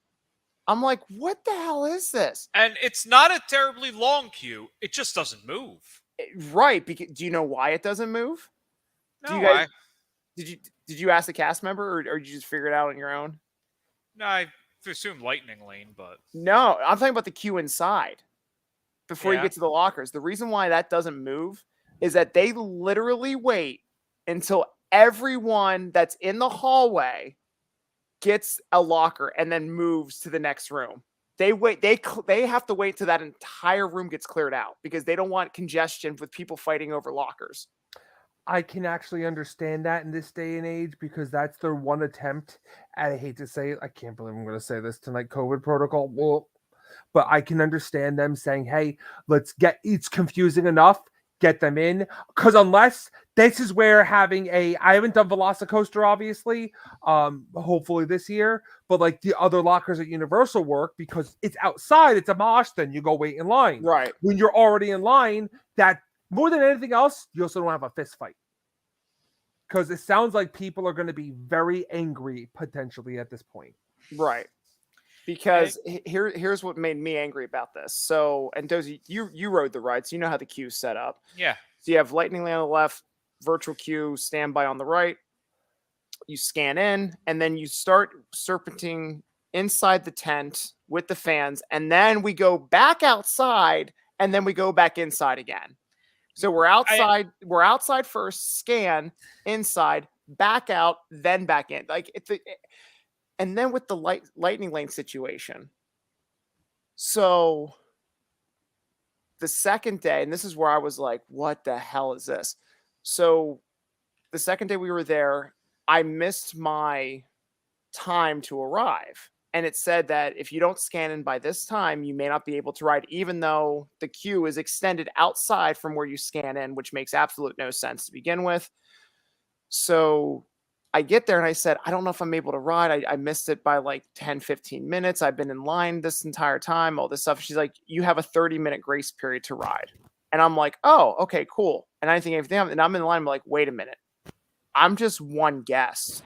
I'm like, what the hell is this? And it's not a terribly long queue. It just doesn't move. Right. Do you know why it doesn't move? No, Do you guys, did you ask the cast member, or did you just figure it out on your own? I assume lightning lane, but No, I'm talking about the queue inside before you Yeah. get to the lockers. The reason why that doesn't move is that they literally wait until everyone that's in the hallway gets a locker and then moves to the next room. They wait. They have to wait till that entire room gets cleared out because they don't want congestion with people fighting over lockers. I can actually understand that in this day and age because that's their one attempt. And I hate to say it, I can't believe I'm going to say this tonight, COVID protocol. Well, but I can understand them saying, hey, it's confusing enough, get them in. Because unless this is where I haven't done Velocicoaster, obviously, hopefully this year, but like the other lockers at Universal work because it's outside, it's a mosh, then you go wait in line. Right. When you're already in line, that more than anything else, you also don't have a fist fight. Because it sounds like people are going to be very angry potentially at this point. Right. Because here's what made me angry about this. So, and Dozy, you rode the ride, so you know how the queue's set up. Yeah. So you have Lightning Lane on the left, virtual queue, standby on the right. You scan in, and then you start serpenting inside the tent with the fans, and then we go back outside, and then we go back inside again. So we're outside. We're outside first, scan inside, back out, then back in. Like and then with the Lightning Lane situation. So the second day, and this is where I was like, what the hell is this? So the second day we were there, I missed my time to arrive. And it said that if you don't scan in by this time, you may not be able to ride, even though the queue is extended outside from where you scan in, which makes absolute no sense to begin with. So I get there and I said, I don't know if I'm able to ride. I missed it by like 10, 15 minutes. I've been in line this entire time, all this stuff. She's like, you have a 30-minute grace period to ride. And I'm like, oh, okay, cool. And I think everything, and I'm in line, I'm like, wait a minute. I'm just one guest.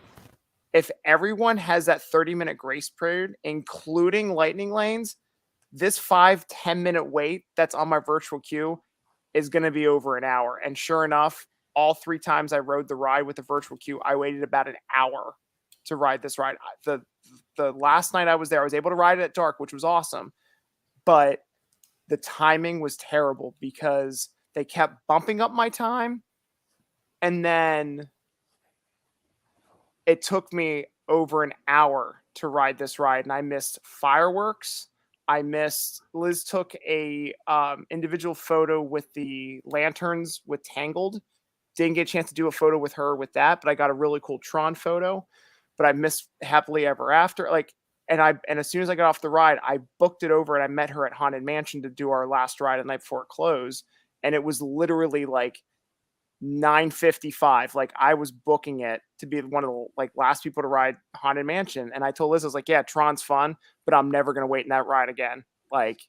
If everyone has that 30-minute grace period, including Lightning Lanes, this 5-10-minute wait that's on my virtual queue is going to be over an hour. And sure enough, all 3 times I rode the ride with the virtual queue, I waited about an hour to ride this ride. The last night I was there, I was able to ride it at dark, which was awesome. But the timing was terrible because they kept bumping up my time. And then it took me over an hour to ride this ride. And I missed fireworks. Liz took a individual photo with the lanterns with Tangled. Didn't get a chance to do a photo with her with that, but I got a really cool Tron photo. But I missed Happily Ever After. And as soon as I got off the ride, I booked it over and I met her at Haunted Mansion to do our last ride the night before it closed. And it was literally like 9:55. Like I was booking it to be one of the last people to ride Haunted Mansion. And I told Liz, I was like, yeah, Tron's fun, but I'm never going to wait in that ride again. Like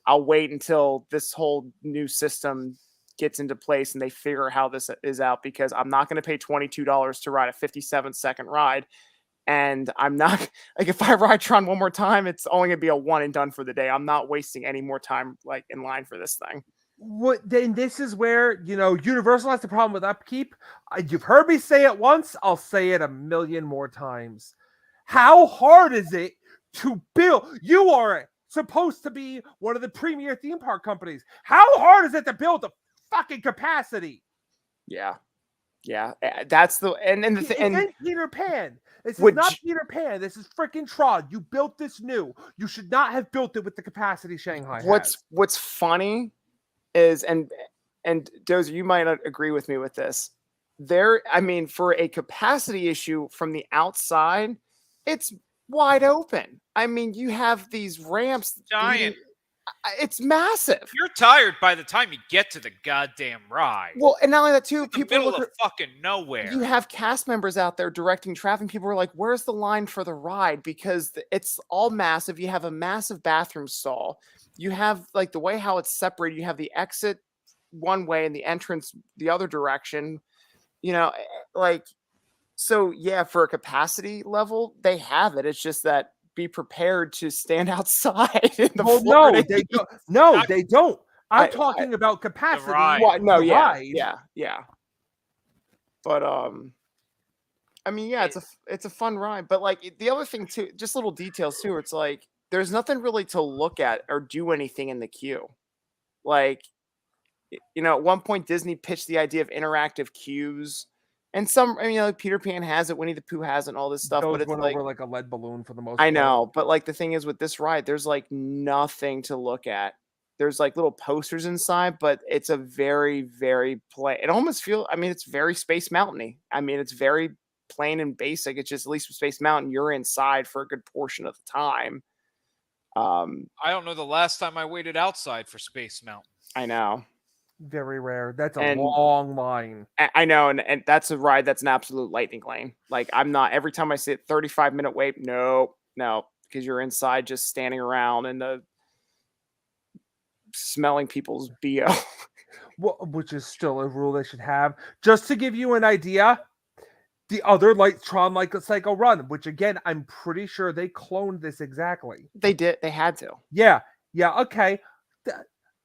I'll wait until this whole new system gets into place and they figure how this is out, because I'm not going to pay $22 to ride a 57-second ride. And I'm not like, if I ride Tron one more time, it's only going to be a one and done for the day. I'm not wasting any more time like in line for this thing. Then this is where, Universal has the problem with upkeep. You've heard me say it once, I'll say it a million more times. How hard is it to build? You are supposed to be one of the premier theme park companies. How hard is it to build the fucking capacity? Yeah. That's the and Peter Pan. This is not Peter Pan. This is freaking Tron. You built this new. You should not have built it with the capacity Shanghai has. What's funny is, and Dozer, you might not agree with me with this. For a capacity issue from the outside, it's wide open. I mean, you have these ramps. Giant. It's massive. You're tired by the time you get to the goddamn ride. Well, and not only that too, people middle of fucking nowhere. You have cast members out there directing traffic. People are like, "Where's the line for the ride?" Because it's all massive. You have a massive bathroom stall. You have like the way how it's separated. You have the exit one way and the entrance the other direction. So yeah, for a capacity level, they have it. It's just that be prepared to stand outside in the no, they don't. No, they don't. I'm talking about capacity. Yeah. But it's a fun ride. But like the other thing too, just little details too. It's like there's nothing really to look at or do anything in the queue. Like, at one point Disney pitched the idea of interactive queues. And Peter Pan has it, Winnie the Pooh has it, and all this stuff. Those but it's went like over like a lead balloon for the most I part. know, but like the thing is with this ride, there's like nothing to look at. There's like little posters inside, but it's a very, very plain. It almost feels. It's very Space Mountain-y. It's very plain and basic. It's just, at least with Space Mountain, you're inside for a good portion of the time. I don't know the last time I waited outside for Space Mountain. I know. Very rare. That's a long line. I know, and that's a ride that's an absolute lightning lane. Like I'm not, every time I see it, 35-minute wait. No, because you're inside just standing around and smelling people's BO. which is still a rule they should have. Just to give you an idea, the other Tron Light Cycle Run, which again, I'm pretty sure they cloned this exactly. They did. They had to. Yeah, okay.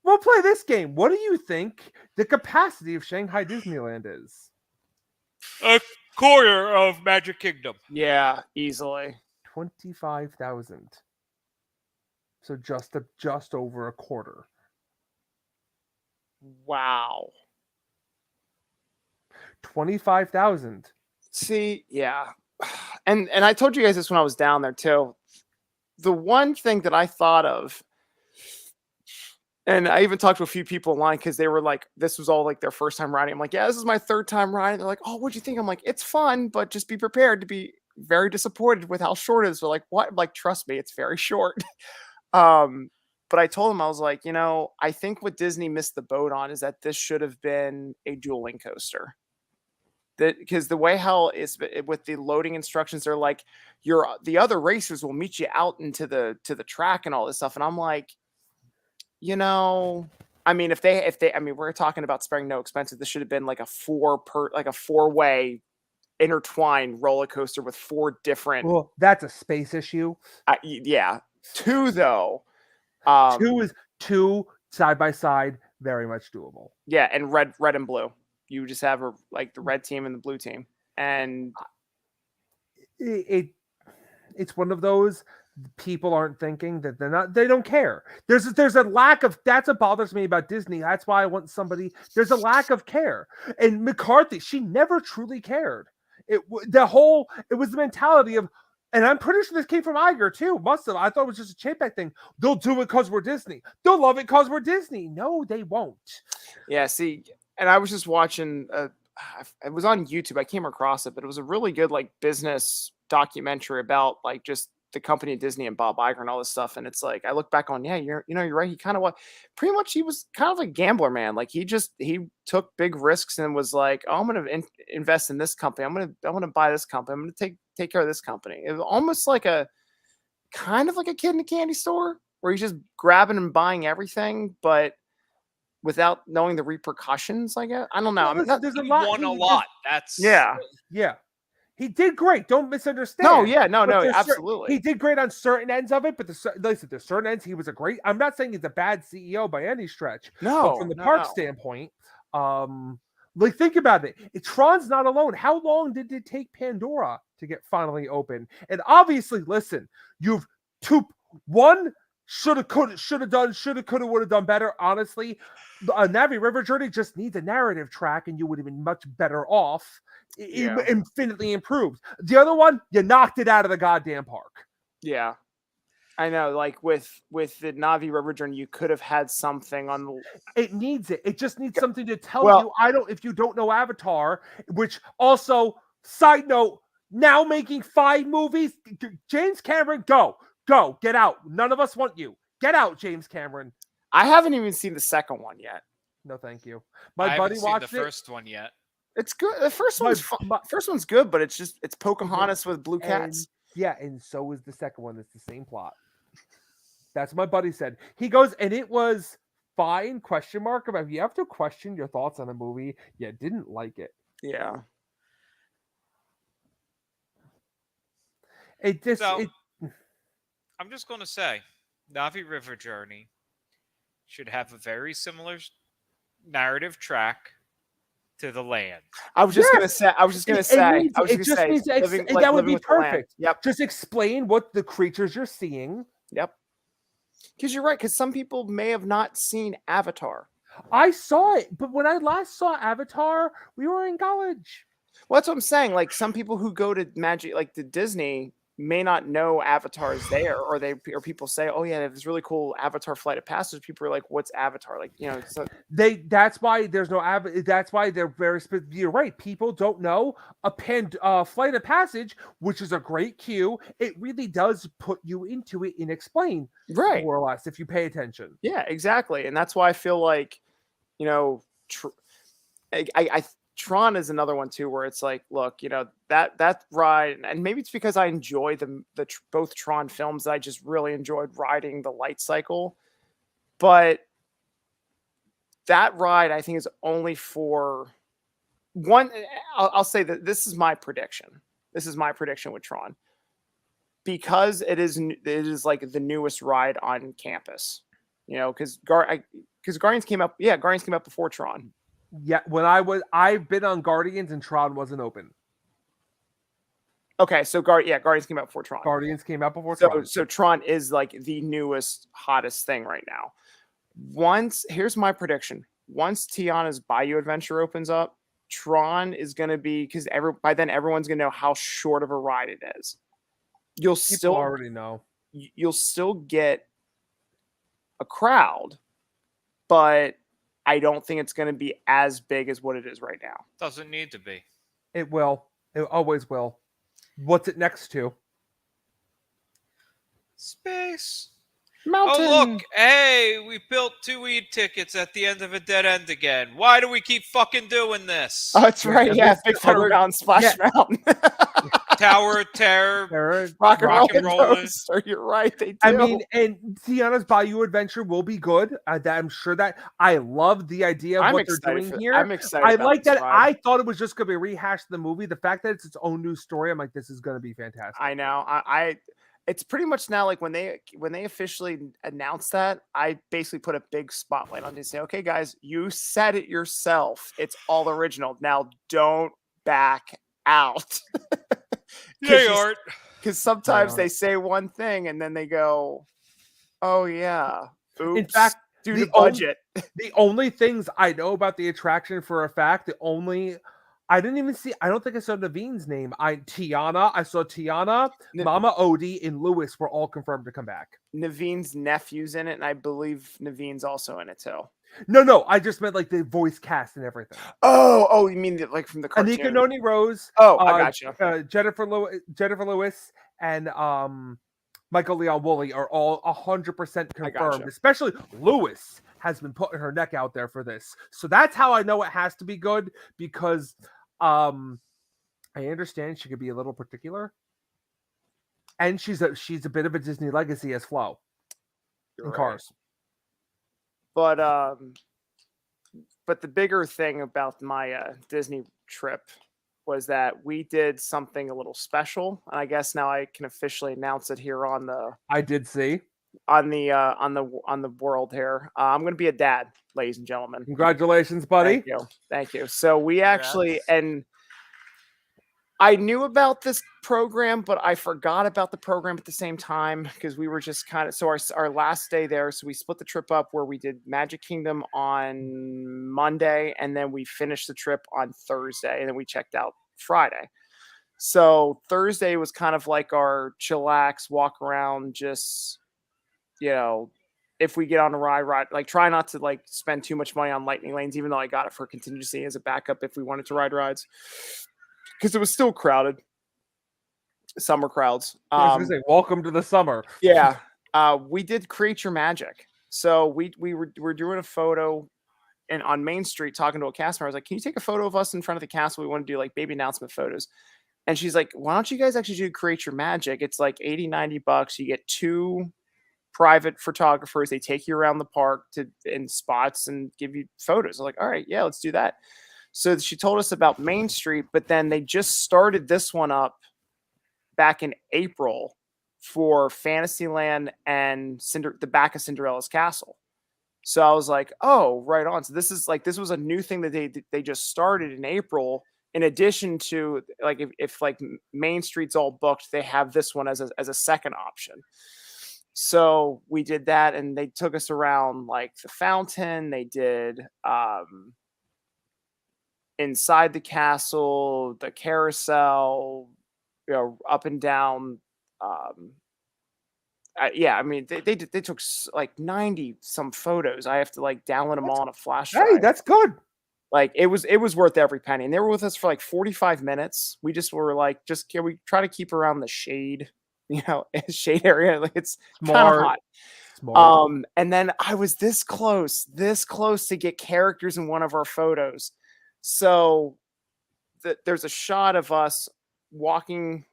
We'll play this game. What do you think the capacity of Shanghai Disneyland is? A quarter of Magic Kingdom. Yeah, easily. 25,000. So just over a quarter. Wow. 25,000. See, yeah. And I told you guys this when I was down there too. The one thing that I thought of, and I even talked to a few people online because they were like, this was all like their first time riding. I'm like, yeah, this is my third time riding. They're like, oh, what'd you think? I'm like, it's fun, but just be prepared to be very disappointed with how short it is. They're like, what? I'm like, trust me, it's very short. But I told them, I was like, I think what Disney missed the boat on is that this should have been a dueling coaster. Because the way how is with the loading instructions, they're like, the other racers will meet you out into the track and all this stuff. And I'm like, I mean, if they, I mean, we're talking about sparing no expenses. This should have been like a four-way intertwined roller coaster with 4 different. Well, that's a space issue. Yeah, 2 though. 2 side by side, very much doable. Yeah, and red and blue. You just have the red team and the blue team, and it's one of those. People aren't thinking that they don't care. There's a lack of, that's what bothers me about Disney. That's why I want there's a lack of care. And McCarthy, she never truly cared. It was the mentality of, and I'm pretty sure this came from Iger too. Must have. I thought it was just a Chapek thing. They'll do it because we're Disney. They'll love it because we're Disney. No, they won't. Yeah, see, and I was just watching, it was on YouTube. I came across it, but it was a really good business documentary about just the company of Disney and Bob Iger and all this stuff. And it's like, I look back on, yeah, you're right. He kind of pretty much, he was kind of a gambler, man. He took big risks and was like, oh, I'm going to invest in this company. I'm going to buy this company. I'm going to take care of this company. It was almost like kind of like a kid in a candy store where he's just grabbing and buying everything, but without knowing the repercussions, I guess. I don't know. Well, there's a lot. Won a lot. That's yeah. He did great. Don't misunderstand. No, yeah, no, absolutely. He did great on certain ends of it, but there's certain ends he was a great. I'm not saying he's a bad CEO by any stretch. No, but from the park standpoint, think about it. Tron's not alone. How long did it take Pandora to get finally open? And obviously, listen, you've should have, could have, would have done better. Honestly, Navi River Journey just needs a narrative track, and you would have been much better off. Infinitely improved. The other one, you knocked it out of the goddamn park. Yeah, I know. With the Navi River Journey, you could have had something on the. It needs it. It just needs something to tell you. If you don't know Avatar, which also, side note, now making 5 movies. James Cameron, go, get out. None of us want you. Get out, James Cameron. I haven't even seen the second one yet. No, thank you. My buddy watched the first one yet. It's good. The first one's good, but it's Pocahontas with blue cats. And so is the second one. It's the same plot. That's what my buddy said. He goes, and it was fine, question mark, about you have to question your thoughts on a movie. You didn't like it. Yeah. I'm just going to say, Navi River Journey should have a very similar narrative track to the land. I was just gonna say. That would be perfect. Yep. Just explain what the creatures you're seeing. Yep. Because you're right. Because some people may have not seen Avatar. I saw it, but when I last saw Avatar, we were in college. Well, that's what I'm saying. Some people who go to to Disney may not know Avatar is there, or people say, "Oh yeah, there's really cool Avatar Flight of Passage." People are like, "What's Avatar?" That's why there's no that's why they're very specific. You're right. People don't know a Flight of Passage, which is a great cue. It really does put you into it and explain, right, more or less, if you pay attention. Yeah, exactly, and that's why I feel like, Tron is another one too, where it's like, look, that ride, and maybe it's because I enjoy both Tron films that I just really enjoyed riding the light cycle, but that ride I think is only for one. I'll say that this is my prediction. This is my prediction with Tron, because it is like the newest ride on campus. You know, because Guardians came up. Yeah, Guardians came up before Tron. Yeah, I've been on Guardians and Tron wasn't open. Okay, so Guardians came out before Tron. Guardians came out before So Tron. so Tron is like the newest, hottest thing right now. Here's my prediction. Once Tiana's Bayou Adventure opens up, Tron is going to be, because by then everyone's going to know how short of a ride it is. People already know. You'll still get a crowd, but I don't think it's going to be as big as what it is right now. Doesn't need to be. It will. It always will. What's it next to? Space. Mountain. Oh, look. Hey, we built 2 tickets at the end of a dead end again. Why do we keep fucking doing this? Oh, that's right. Yeah, that's Big the Thunder other- Mountain, Splash Mountain. Tower of Terror. There- Rock and Rock and Roll Rollin'. Coaster. You're right. They do. I mean, and Tiana's Bayou Adventure will be good. I'm sure that I love the idea of I'm what they're excited doing for, here. I'm excited. I about like this that. ride. I thought it was just going to be a rehash of the movie. The fact that it's its own new story, I'm like, this is going to be fantastic. I know. It's pretty much now like when they officially announced that, I basically put a big spotlight on it and say, okay, guys, you said it yourself. It's all original. Now don't back out. Yay, Art. Because sometimes Yeah. they say one thing and then they go, oh yeah. Oops. In fact, due the to budget. The only things I know about the attraction for a fact, I didn't even see, I don't think I saw Naveen's name. I saw Tiana, N- Mama Odie, and Lewis were all confirmed to come back. Naveen's nephew's in it, and I believe Naveen's also in it too. No, I just meant like the voice cast and everything. Oh, you mean like from the cartoon? Anika Noni Rose, Oh, I gotcha. Jennifer Lewis, and Michael Leon Woolley are all 100% confirmed. gotcha. Especially Lewis has been putting her neck out there for this, so that's how I know it has to be good, because I understand she could be a little particular, and she's a bit of a Disney legacy as Flo You're in right. Cars. But the bigger thing about my Disney trip was that we did something a little special, and I guess now I can officially announce it here on the I did see. on the world here. I'm going to be a dad, ladies and gentlemen. Congratulations, buddy. Thank you. So we actually, Congrats. and I knew about this program, but I forgot about the program at the same time because we were just kind of, so our last day there, so we split the trip up where we did Magic Kingdom on Monday, and then we finished the trip on Thursday, and then we checked out Friday. So Thursday was kind of like our chillax, walk around, just, you know, if we get on a ride, like try not to like spend too much money on lightning lanes, even though I got it for contingency as a backup if we wanted to ride rides, because it was still crowded. Summer crowds. I was gonna say, welcome to the summer. Yeah. We did Create Your Magic. So we were doing a photo and on Main Street talking to a cast member. I was like, can you take a photo of us in front of the castle? We want to do like baby announcement photos. And she's like, why don't you guys actually do Create Your Magic? It's like $80-$90. You get 2 private photographers. They take you around the park in spots and give you photos. I'm like, all right, yeah, let's do that. So she told us about Main Street, but then they just started this one up back in April for Fantasyland and the back of Cinderella's Castle. So I was like, oh, right on. So this was a new thing that they just started in April. In addition to like if like Main Street's all booked, they have this one as a second option. So we did that, and they took us around like the fountain. They did inside the castle, the carousel, you know, up and down. Yeah, I mean, they took like 90 some photos. I have to like download them all on a flash drive. Hey, that's good. Like it was worth every penny. And they were with us for like 45 minutes. We just were like, can we try to keep around the shade, you know, shade area? Like it's kind of hot. Smart. And then I was this close to get characters in one of our photos. So there's a shot of us walking.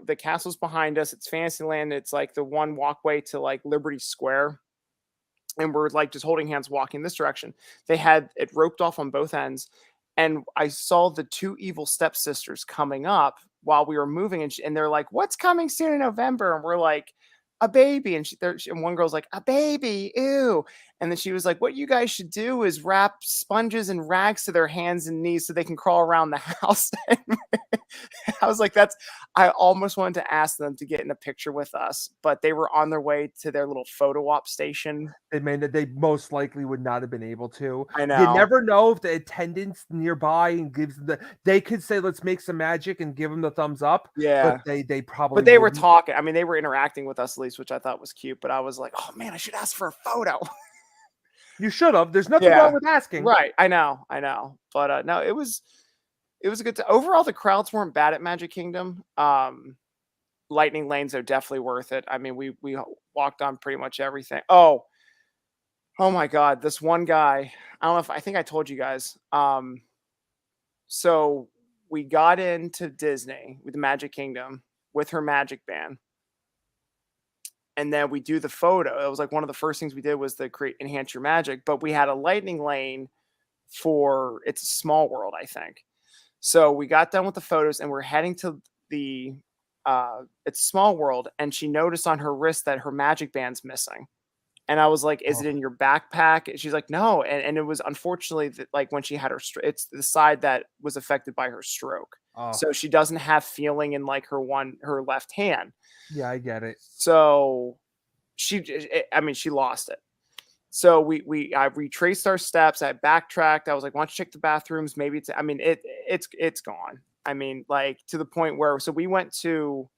The castle's behind us. It's Fantasyland. It's like the one walkway to like Liberty Square. and we're like just holding hands walking this direction. They had it roped off on both ends, and I saw the two evil stepsisters coming up while we were moving, and they're like, "What's coming soon in November?" And we're like, "A baby." And and one girl's like, "A baby, ew." And then she was like, "What you guys should do is wrap sponges and rags to their hands and knees so they can crawl around the house." I was like, I almost wanted to ask them to get in a picture with us, but they were on their way to their little photo op station. They most likely would not have been able to. I You know. never know if the attendants nearby and gives they could say, "Let's make some magic," and give them the thumbs up. Yeah. But they probably. But they were wouldn't. talking. I mean, they were interacting with us at least, which I thought was cute. But I was like, oh man, I should ask for a photo. You should have. There's nothing Yeah. wrong with asking. Right. I know. But no, it was a good overall, the crowds weren't bad at Magic Kingdom. Lightning lanes are definitely worth it. I mean, we walked on pretty much everything. Oh my God. This one guy, I think I told you guys. So we got into Disney with the Magic Kingdom with her magic band. And then we do the photo. It was like one of the first things we did was to enhance your magic, but we had a lightning lane for It's a Small World, I think. So we got done with the photos and we're heading to the It's a Small World, and she noticed on her wrist that her magic band's missing. And I was like, "Is it in your backpack?" And she's like, "No." And it was unfortunately like when she had it's the side that was affected by her stroke. Oh, So she doesn't have feeling in like her left hand. yeah, I get it. So she lost it. So I retraced our steps. I backtracked. I was like, "Why don't you check the bathrooms? Maybe it's gone." I mean, like to the point where, so we went to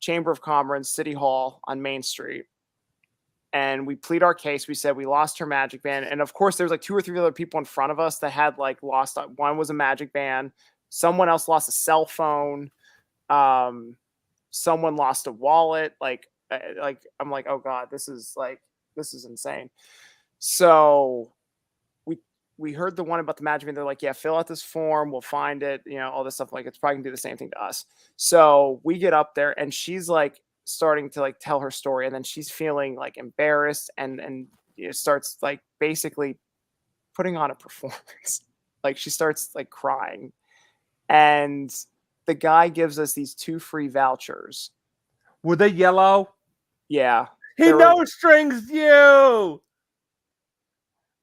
Chamber of Commerce, City Hall on Main Street, and we plead our case. We said we lost her magic band. And of course, there was like 2 or 3 other people in front of us that had like lost. One was a magic band. Someone else lost a cell phone. Someone lost a wallet. Like I'm like, oh God, this is insane. So we heard the one about the magic band. They're like, yeah, fill out this form. We'll find it. All this stuff. Like, it's probably gonna do the same thing to us. So we get up there and she's like starting to like tell her story. And then she's feeling like embarrassed and starts like basically putting on a performance. Like she starts like crying. And the guy gives us these 2 free vouchers. Were they yellow? Yeah. He no strings you.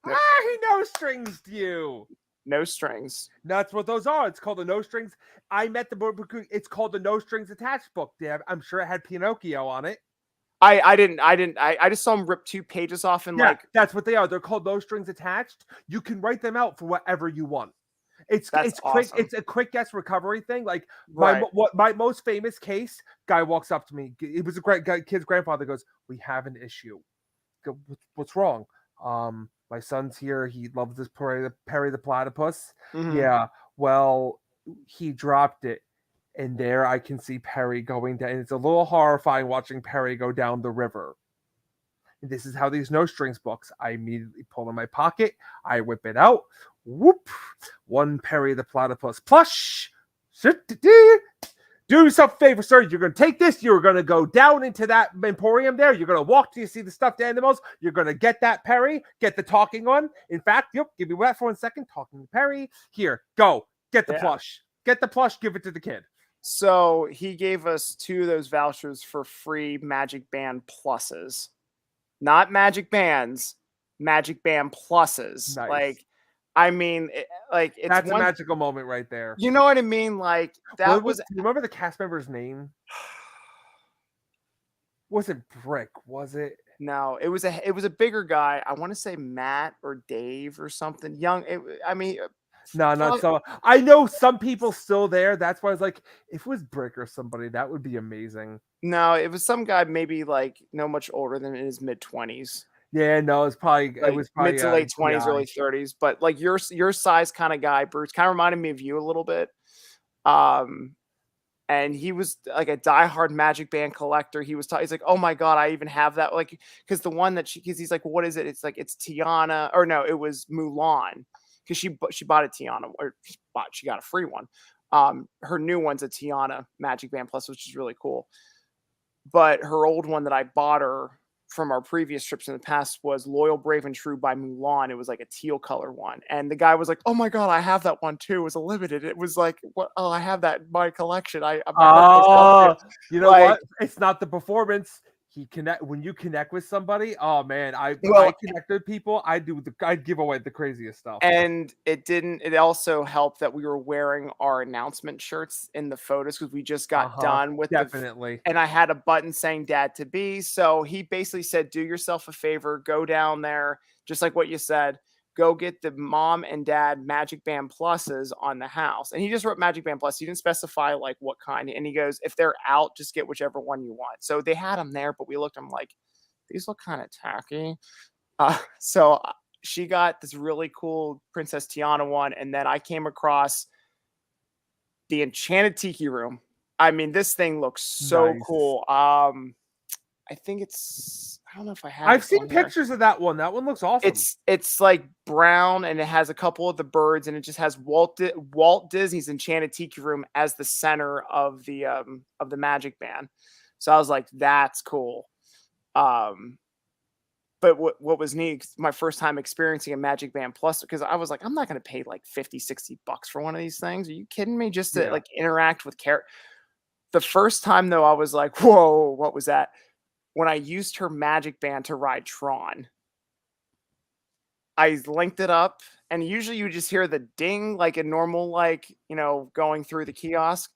He no strings you. No strings. That's what those are. It's called the no strings. I met the book. It's called the no strings attached book. I'm sure it had Pinocchio on it. I didn't. I just saw him rip 2 pages off and that's what they are. They're called no strings attached. You can write them out for whatever you want. It's awesome. quick. It's a quick guess recovery thing. Like right. my most famous case, guy walks up to me. It was a great guy. Kid's grandfather goes, "We have an issue." Go, what's wrong? My son's here. He loves this Perry the Platypus. Mm-hmm. Yeah. Well, he dropped it. And there I can see Perry going down. And it's a little horrifying watching Perry go down the river. And this is how these no strings books. I immediately pull in my pocket. I whip it out. Whoop. 1 Perry the Platypus plush. Do yourself a favor, sir. You're going to take this. You're going to go down into that emporium there. You're going to walk till you see the stuffed animals. You're going to get that Perry. Get the talking one. In fact, give me that for 1 second. Talking to Perry. Here, go. Get the plush. Get the plush. Give it to the kid. So he gave us 2 of those vouchers for free Magic Band pluses. Not Magic Bands. Magic Band pluses. Nice. Like, I mean, it's that's a magical moment right there. You know what I mean? Like that was. Do you remember the cast member's name? Was it Brick? Was it? No, it was a bigger guy. I want to say Matt or Dave or something. Young. No, not so. I know some people still there. That's why I was like, if it was Brick or somebody, that would be amazing. No, it was some guy maybe like no much older than in his mid-20s. Yeah, no, it was probably mid to late 20s, early 30s. But like your size kind of guy, Bruce, kind of reminded me of you a little bit. And he was like a diehard Magic Band collector. He's like, oh my God, I even have that. Like, because the one that he's like, well, what is it? It's like, it's Tiana, or no, it was Mulan. Because she bought a Tiana, or she got a free one. Her new one's a Tiana Magic Band Plus, which is really cool. But her old one that I bought her from our previous trips in the past was Loyal, Brave, and True by Mulan. It was like a teal color one. And the guy was like, oh my God, I have that one too. It was a limited. It was like, what? Oh, I have that in my collection. My birthday's Oh, you know Like- what? It's not the performance. When you connect with somebody. Oh man, I Well- connect with people. I'd give away the craziest stuff. And it also helped that we were wearing our announcement shirts in the photos because we just got done with Definitely. and I had a button saying dad to be. So he basically said, do yourself a favor, go down there, just like what you said, go get the mom and dad Magic Band Pluses on the house. And he just wrote Magic Band Plus. He didn't specify like what kind. And he goes, if they're out, just get whichever one you want. So they had them there, but we looked at them like, these look kind of tacky. So she got this really cool Princess Tiana one. And then I came across the Enchanted Tiki Room. I mean, this thing looks so Nice. cool. I think I don't know if I have. I've this seen on here. pictures of that one. That one looks awesome. It's like brown and it has a couple of the birds and it just has Walt Disney's Enchanted Tiki Room as the center of the Magic Band. So I was like, that's cool. But what was neat, my first time experiencing a Magic Band Plus, because I was like, I'm not going to pay like $50-$60 for one of these things. Are you kidding me? Just to like interact with characters. The first time though, I was like, whoa, what was that? When I used her Magic Band to ride Tron. I linked it up and usually you just hear the ding like a normal, like, going through the kiosk.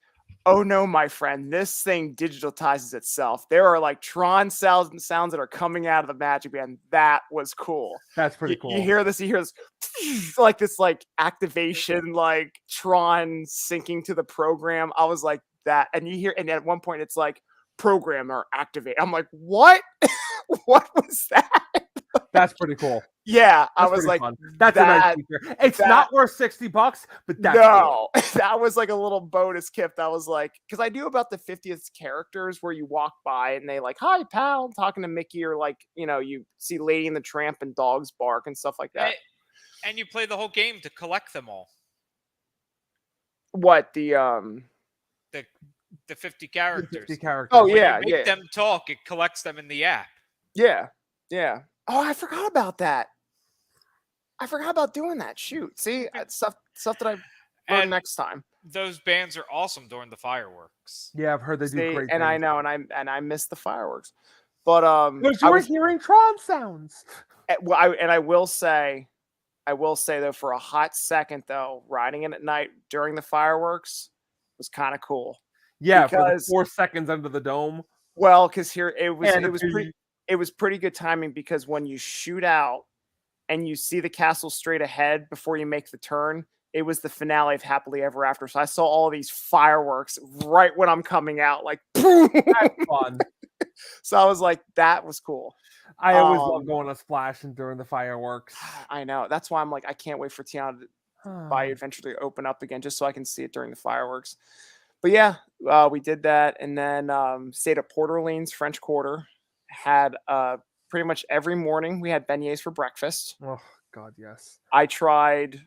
Oh no, my friend, this thing digitizes itself. There are like Tron sounds that are coming out of the Magic Band. That was cool. That's pretty cool. You hear this like this like activation, like Tron syncing to the program. I was like that. And you hear, and at one point it's like program or activate. I'm like, what? What was that? That's pretty cool. Yeah, I That's was pretty like, fun. That's a nice feature. It's not worth $60, but that's cool. no, that was like a little bonus gift. I was like, because I knew about the 50th characters where you walk by and they like, hi, pal, talking to Mickey, or like, you see Lady and the Tramp and dogs bark and stuff like that. And you play the whole game to collect them all. What The 50 characters. 50 characters. Oh When yeah, you make them talk, it collects them in the app. yeah. Oh, I forgot about that. I forgot about doing that. Shoot, see, that's stuff that I learn And next time. those bands are awesome during the fireworks. Yeah, I've heard they do See, great and things. I know, and I missed the fireworks, but Because you were hearing Tron sounds. I will say though, for a hot second though, riding it at night during the fireworks was kind of cool. Yeah, for the Because- 4 seconds under the dome. Well, because here And it was pretty good timing because when you shoot out and you see the castle straight ahead before you make the turn, it was the finale of Happily Ever After. So I saw all these fireworks right when I'm coming out, like boom. That's fun. So I was like, that was cool. I always love going to Splash and during the fireworks. I know. That's why I'm like, I can't wait for Tiana to Bayou Adventure to open up again just so I can see it during the fireworks. But yeah, we did that and then stayed at Port Orleans French Quarter. Had pretty much every morning we had beignets for breakfast. Oh God, yes. I tried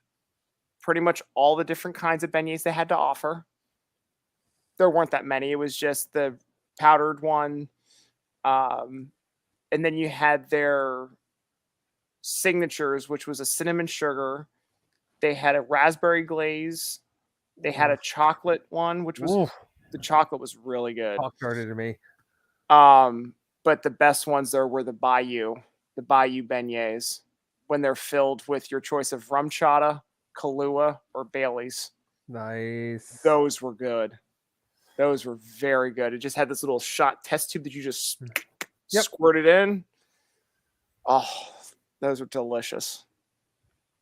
pretty much all the different kinds of beignets they had to offer. There weren't that many. It was just the powdered one. And then you had their signatures, which was a cinnamon sugar. They had a raspberry glaze. They had a chocolate one, which was the chocolate was really good. Talk dirty to me. But the best ones there were the Bayou beignets when they're filled with your choice of rum chata, Kahlua, or Bailey's. Nice. Those were good. Those were very good. It just had this little shot test tube that you just squirted in. Oh, those were delicious.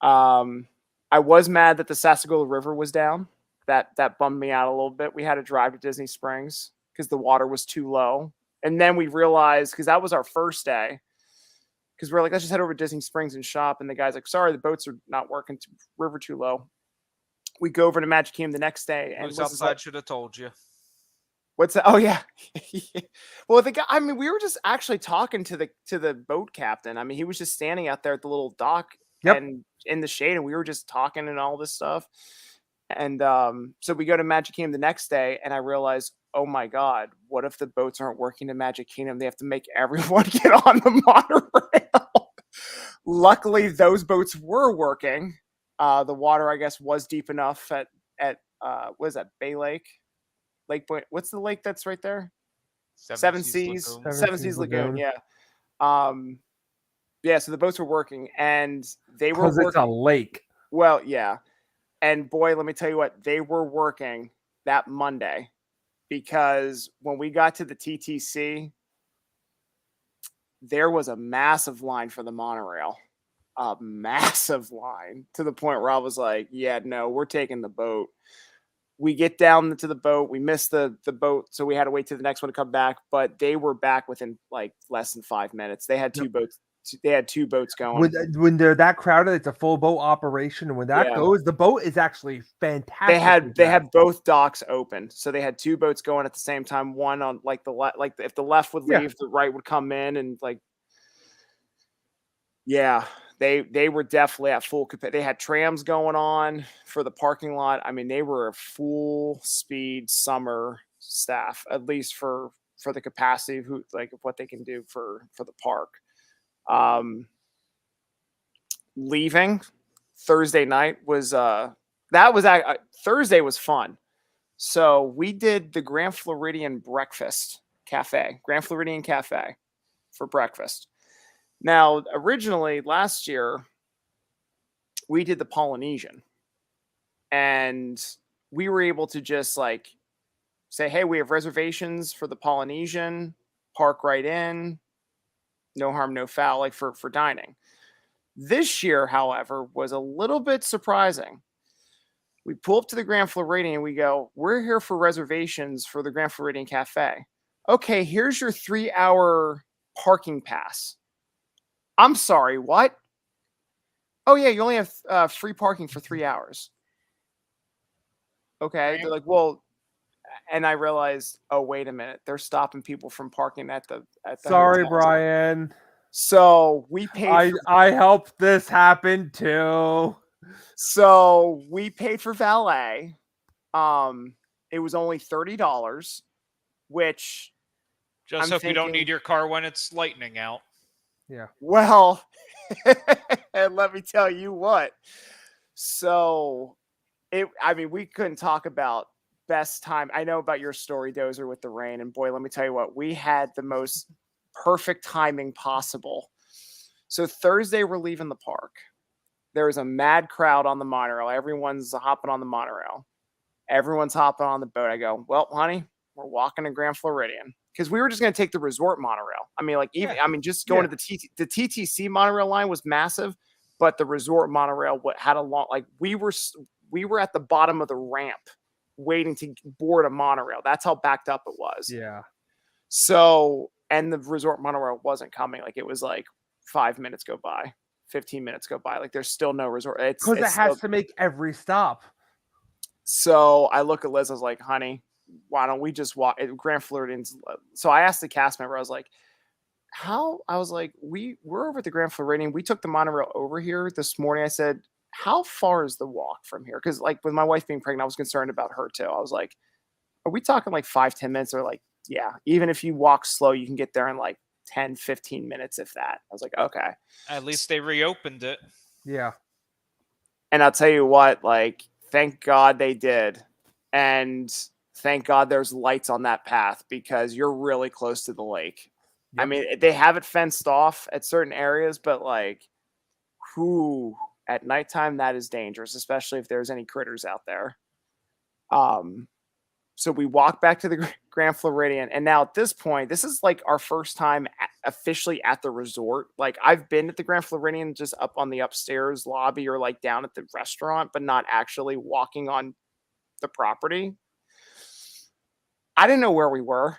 I was mad that the Sassagoula River was down. That bummed me out a little bit. We had to drive to Disney Springs because the water was too low. And then we realized, because that was our first day, because we're like, let's just head over to Disney Springs and shop. And the guy's like, sorry, the boats are not working. River too low. We go over to Magic Kingdom the next day. And Southside should have told you. what's that? Oh, yeah. Well, the guy, I mean, we were just actually talking to the boat captain. I mean, he was just standing out there at the little dock and in the shade. And we were just talking and all this stuff. And so we go to Magic Kingdom the next day. And I realized, oh my God, what if the boats aren't working in Magic Kingdom? They have to make everyone get on the monorail. Luckily, those boats were working. The water, I guess, was deep enough at what is that, Bay Lake? Lake Point. What's the lake that's right there? Seven Seas. Lagoon. Seven Seas Lagoon, yeah. Yeah, so the boats were working and they were Because it's a working. lake. Well, yeah. And boy, let me tell you what, they were working that Monday because when we got to the TTC, there was a massive line for the monorail. A massive line to the point where I was like, yeah, no, we're taking the boat. We get down to the boat. We missed the boat, so we had to wait till the next one to come back. But they were back within like less than 5 minutes. They had two boats. They had two boats going. When they're that crowded, it's a full boat operation. And when that Yeah. goes, the boat is actually fantastic. They had both docks open, so they had two boats going at the same time. One on like if the left would leave, the right would come in, and like, yeah, they were definitely at full capacity. They had trams going on for the parking lot. I mean, they were a full speed summer staff, at least for the capacity of what they can do for the park. Leaving Thursday night was Thursday was fun. So we did the Grand Floridian Grand Floridian Cafe for breakfast. Now, originally last year, we did the Polynesian, and we were able to just like say, hey, we have reservations for the Polynesian, park right in, no harm, no foul, like for dining. This year, however, was a little bit surprising. We pull up to the Grand Floridian and we go, we're here for reservations for the Grand Floridian Cafe. Okay, here's your 3-hour parking pass. I'm sorry, what? Oh, yeah, you only have free parking for 3 hours. Okay, they're like, well, and I realized, oh, wait a minute, they're stopping people from parking at the Sorry, hotels. Brian. So we paid. I helped this happen too. So we paid for valet. It was only $30, which Just hope you don't need your car when it's lightning out. Yeah. Well, and let me tell you what. So we couldn't talk about best time. I know about your story, Dozer, with the rain, and boy, let me tell you what, we had the most perfect timing possible. So Thursday, we're leaving the park. There's a mad crowd on the monorail. Everyone's hopping on the monorail. Everyone's hopping on the boat. I go, well, honey, we're walking to Grand Floridian. Because we were just going to take the resort monorail. I mean, just going to the TTC monorail line was massive, but the resort monorail had a long, like we were at the bottom of the ramp waiting to board a monorail. That's how backed up it was. Yeah. So, and the resort monorail wasn't coming. Like it was like 5 minutes go by, 15 minutes go by. Like there's still no resort. Because it has to make every stop. So I look at Liz, I was like, honey, why don't we just walk Grand Floridian's? So I asked the cast member, I was like, we're over at the Grand Floridian. We took the monorail over here this morning. I said, how far is the walk from here? Because like with my wife being pregnant, I was concerned about her too. I was like, are we talking like 5-10 minutes? Or like, yeah, even if you walk slow, you can get there in like 10-15 minutes, if that. I was like, okay. At least they reopened it. Yeah. And I'll tell you what, like, thank God they did. And thank God there's lights on that path because you're really close to the lake. Yep. I mean, they have it fenced off at certain areas, but like, at nighttime, that is dangerous, especially if there's any critters out there. So we walk back to the Grand Floridian. And now at this point, this is like our first time officially at the resort. Like I've been at the Grand Floridian just up on the upstairs lobby or like down at the restaurant, but not actually walking on the property. I didn't know where we were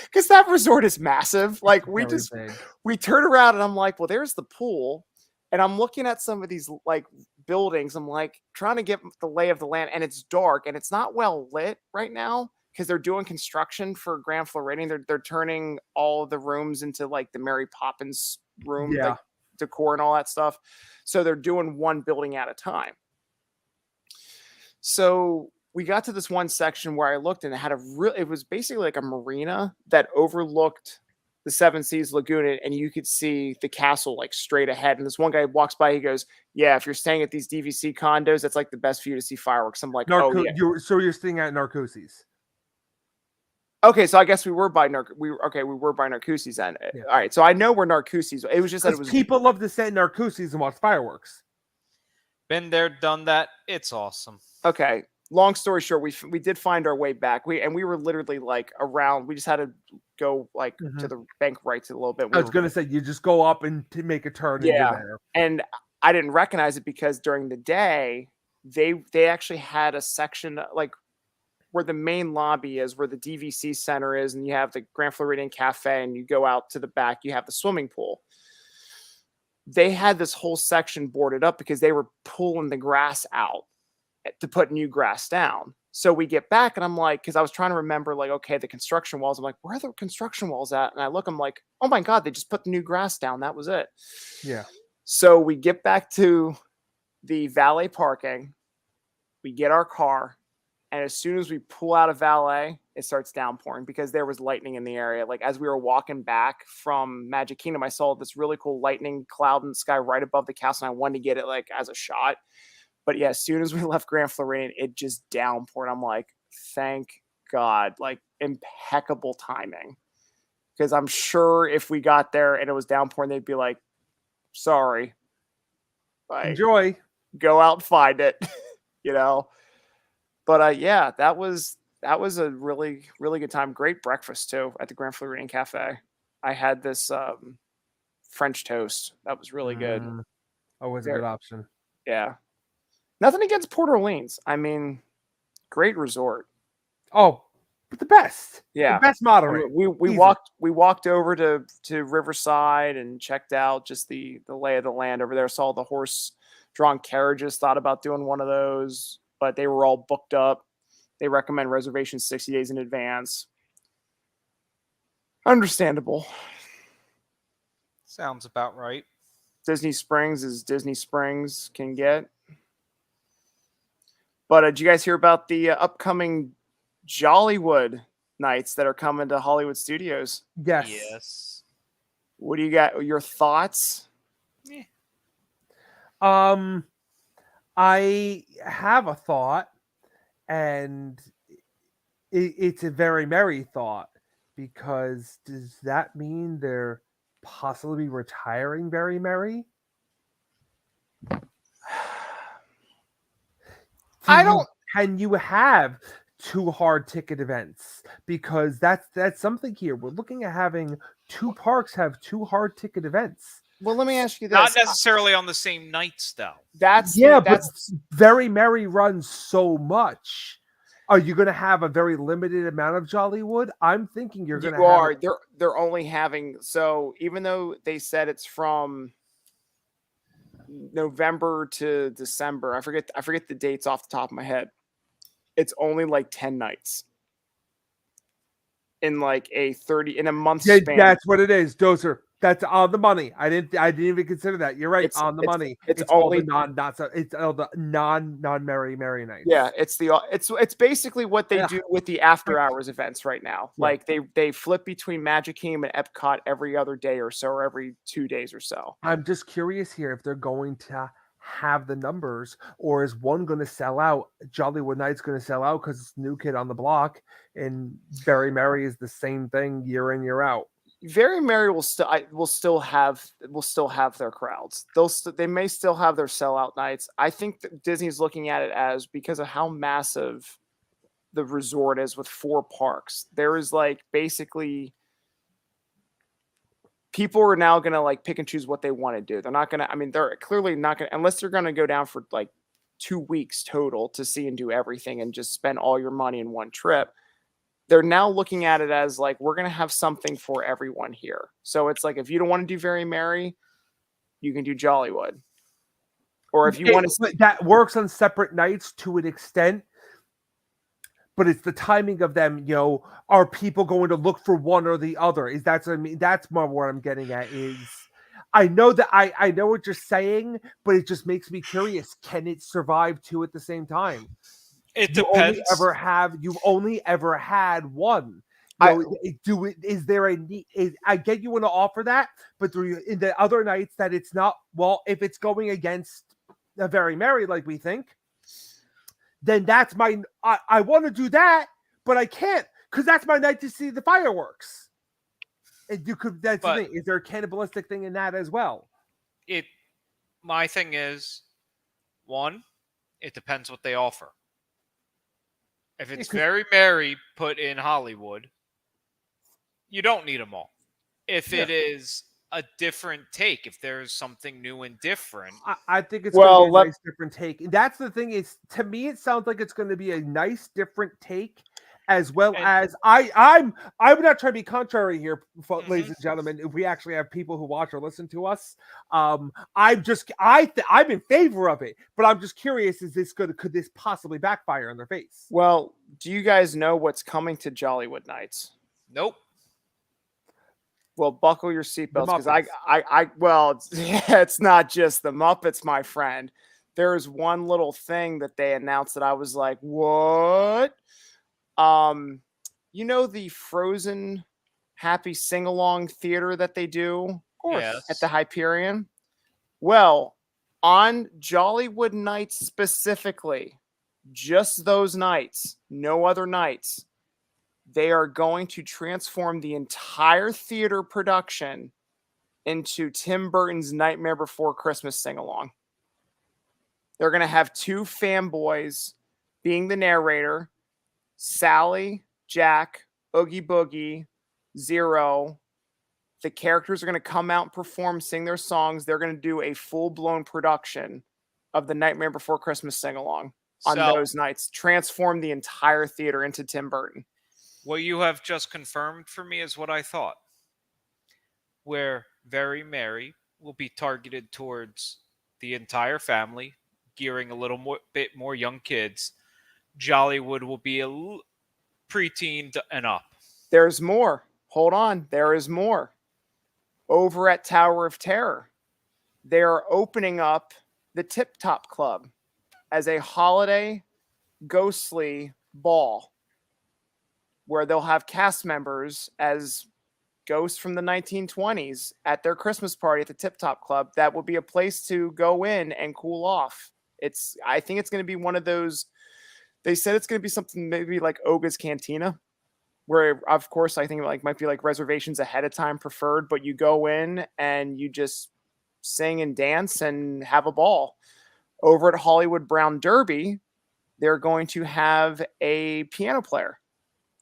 because that resort is massive. Like we turn around and I'm like, well, there's the pool. And I'm looking at some of these like buildings. I'm like trying to get the lay of the land, and it's dark and it's not well lit right now because they're doing construction for Grand Floridian. They're turning all of the rooms into like the Mary Poppins room, like decor and all that stuff. So they're doing one building at a time. So we got to this one section where I looked and it had it was basically like a marina that overlooked the Seven Seas Lagoon, and you could see the castle like straight ahead. And this one guy walks by, he goes, "Yeah, if you're staying at these DVC condos, that's like the best view to see fireworks." I'm like, "Oh yeah." You're staying at Narcoossee's. Okay, so I guess we were by Narcoossee's then. Yeah. All right, so I know where Narcoossee's. It was just that it was People love to stay at Narcoossee's and watch fireworks. Been there, done that. It's awesome. okay. Long story short, we did find our way back. We were literally like around. We just had to go like to the bank rights a little bit. I was gonna say you just go up and to make a turn. Yeah. And you're there. And I didn't recognize it because during the day they actually had a section like where the main lobby is, where the DVC center is, and you have the Grand Floridian Cafe, and you go out to the back, you have the swimming pool. They had this whole section boarded up because they were pulling the grass out to put new grass down. So we get back and I'm like, because I was trying to remember, like, okay, the construction walls. I'm like, where are the construction walls at? And I look, I'm like, oh my God, they just put the new grass down. That was it. Yeah. So we get back to the valet parking. We get our car. And as soon as we pull out of valet, it starts downpouring because there was lightning in the area. Like as we were walking back from Magic Kingdom, I saw this really cool lightning cloud in the sky right above the castle. And I wanted to get it like as a shot. But yeah, as soon as we left Grand Floridian, it just downpoured. I'm like, thank God, like impeccable timing. Because I'm sure if we got there and it was downpouring, they'd be like, sorry. Like, Enjoy. Go out and find it, you know? But yeah, that was a really, really good time. Great breakfast too at the Grand Floridian Cafe. I had this French toast. That was really good. Always a good option. Yeah. Nothing against Port Orleans. I mean, great resort. Oh, but the best. Yeah. The best moderate. We walked over to Riverside and checked out just the lay of the land over there. Saw the horse-drawn carriages. Thought about doing one of those, but they were all booked up. They recommend reservations 60 days in advance. Understandable. Sounds about right. Disney Springs is Disney Springs can get. But did you guys hear about the upcoming Jollywood nights that are coming to Hollywood Studios? Yes. Yes. What do you got? Your thoughts? Yeah. I have a thought, and it's a very merry thought, because does that mean they're possibly retiring Very Merry? Can you have two hard ticket events? Because that's something here. We're looking at having two parks have two hard ticket events. Well, let me ask you this. Not necessarily on the same nights, though. But Very Merry runs so much. Are you going to have a very limited amount of Jollywood? I'm thinking you're going to have. They're only having, so even though they said it's from November to December, I forget the dates off the top of my head. It's only like 10 nights in like in a month span. That's what it is. That's on the money. I didn't even consider that. You're right. On the money. It's only it's all the non-merry nights. Yeah, it's basically what they do with the after hours events right now. Yeah. Like they flip between Magic Kingdom and Epcot every other day or so, or every 2 days or so. I'm just curious here if they're going to have the numbers, or is one going to sell out? Jollywood Night's going to sell out because it's New Kid on the Block, and Very Merry is the same thing year in, year out. Very Merry will still have their crowds. They may still have their sellout nights. I think that Disney's looking at it as, because of how massive the resort is with 4 parks. There is like basically people are now going to like pick and choose what they want to do. They're not going to, I mean, they're clearly not going to, unless they're going to go down for like 2 weeks total to see and do everything and just spend all your money in one trip. They're now looking at it as like, we're going to have something for everyone here. So it's like, if you don't want to do Very Merry, you can do Jollywood. Or if you want to, that works on separate nights to an extent, but it's the timing of them. You know, are people going to look for one or the other? Is that what I mean? That's more what I'm getting at. Is I know that I know what you're saying, but it just makes me curious. Can it survive two at the same time? It You only depends. you've only ever had one. Is there a need? I get you want to offer that, but in the other nights that it's not. Well, if it's going against a Very Merry, like we think, then that's my. I want to do that, but I can't because that's my night to see the fireworks. And you could. That's the thing. Is there a cannibalistic thing in that as well? My thing is, one, it depends what they offer. If it's Very Merry put in Hollywood, you don't need them all. If it is a different take, if there's something new and different, I think it's going to be a nice different take. That's the thing is, to me, it sounds like it's going to be a nice different take, as well as I'm not trying to be contrary here, ladies and gentlemen. If we actually have people who watch or listen to us, I'm in favor of it, but I'm just curious: could this possibly backfire in their face? Well, do you guys know what's coming to Jollywood Nights? Nope. Well, buckle your seatbelts because it's not just the Muppets, my friend. There's one little thing that they announced that I was like, what? You know the Frozen Happy Sing-Along Theater that they do at the Hyperion? Well, on Jollywood Nights specifically, just those nights, no other nights, they are going to transform the entire theater production into Tim Burton's Nightmare Before Christmas sing-along. They're going to have two fanboys being the narrator, Sally, Jack, Oogie Boogie, Zero. The characters are going to come out and perform, sing their songs. They're going to do a full-blown production of the Nightmare Before Christmas sing-along on those nights. Transform the entire theater into Tim Burton. What you have just confirmed for me is what I thought. Where Very Merry will be targeted towards the entire family, gearing a little bit more young kids. Jollywood will be a preteen and up. There's more. Hold on. There is more. Over at Tower of Terror, they are opening up the Tip Top Club as a holiday ghostly ball where they'll have cast members as ghosts from the 1920s at their Christmas party at the Tip Top Club. That will be a place to go in and cool off. I think it's going to be one of those. They said it's going to be something maybe like Oga's Cantina, where of course I think might be like reservations ahead of time preferred, but you go in and you just sing and dance and have a ball. Over at Hollywood Brown Derby, they're going to have a piano player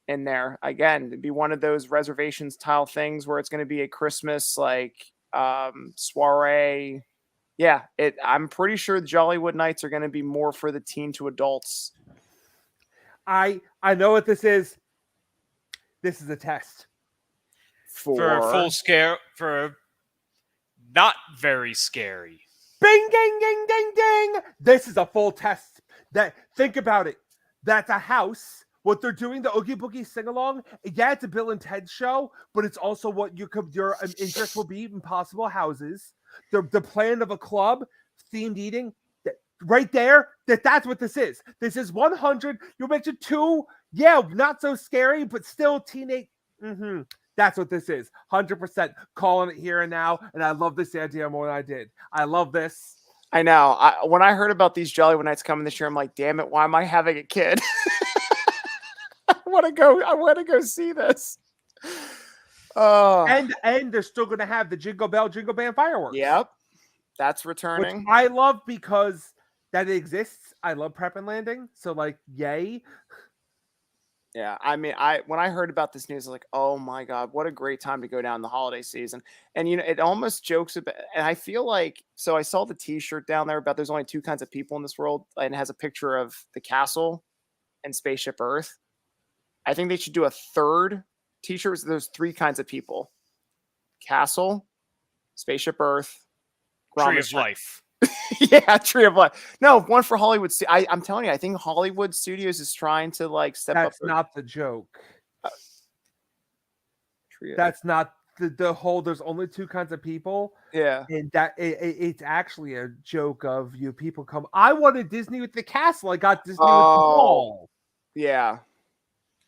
in there. Again, it'd be one of those reservations style things where it's going to be a Christmas soiree. Yeah, I'm pretty sure the Jollywood Nights are going to be more for the teen to adults. I know what this is. This is a test for a full scare, for not very scary. Bing, ding, ding, ding, ding. This is a full test. Think about it. That's a house. What they're doing, the Oogie Boogie sing-along, yeah, it's a Bill and Ted show, but it's also what your interest will be in possible houses. The plan of a club, themed eating, right there, that's what this is. This is 100. You mentioned 2, not so scary, but still teenage. That's what this is. 100% calling it here and now, and I love this idea more than I did. I love this. I know. When I heard about these Jollywood Nights coming this year, I'm like, damn it, why am I having a kid? I want to go see this. And they're still going to have the Jingle Bell Jingle Band fireworks. Yep, that's returning. Which I love because that exists. I love Prep and Landing, so yay. Yeah, I mean, when I heard about this news, I was like, oh my god, what a great time to go down the holiday season. And it almost jokes about, and I feel like, so I saw the T-shirt down there about there's only 2 kinds of people in this world, and it has a picture of the castle and Spaceship Earth. I think they should do a third T-shirt. There's 3 kinds of people: Castle, Spaceship Earth, Tree of Life. Yeah, Tree of Life. No, one for Hollywood. I'm telling you, I think Hollywood Studios is trying to step up. That's not the joke. That's not the whole there's only two kinds of people, Yeah. and that it's actually a joke of you people come. I wanted Disney with the castle. I got Disney with the ball. Yeah.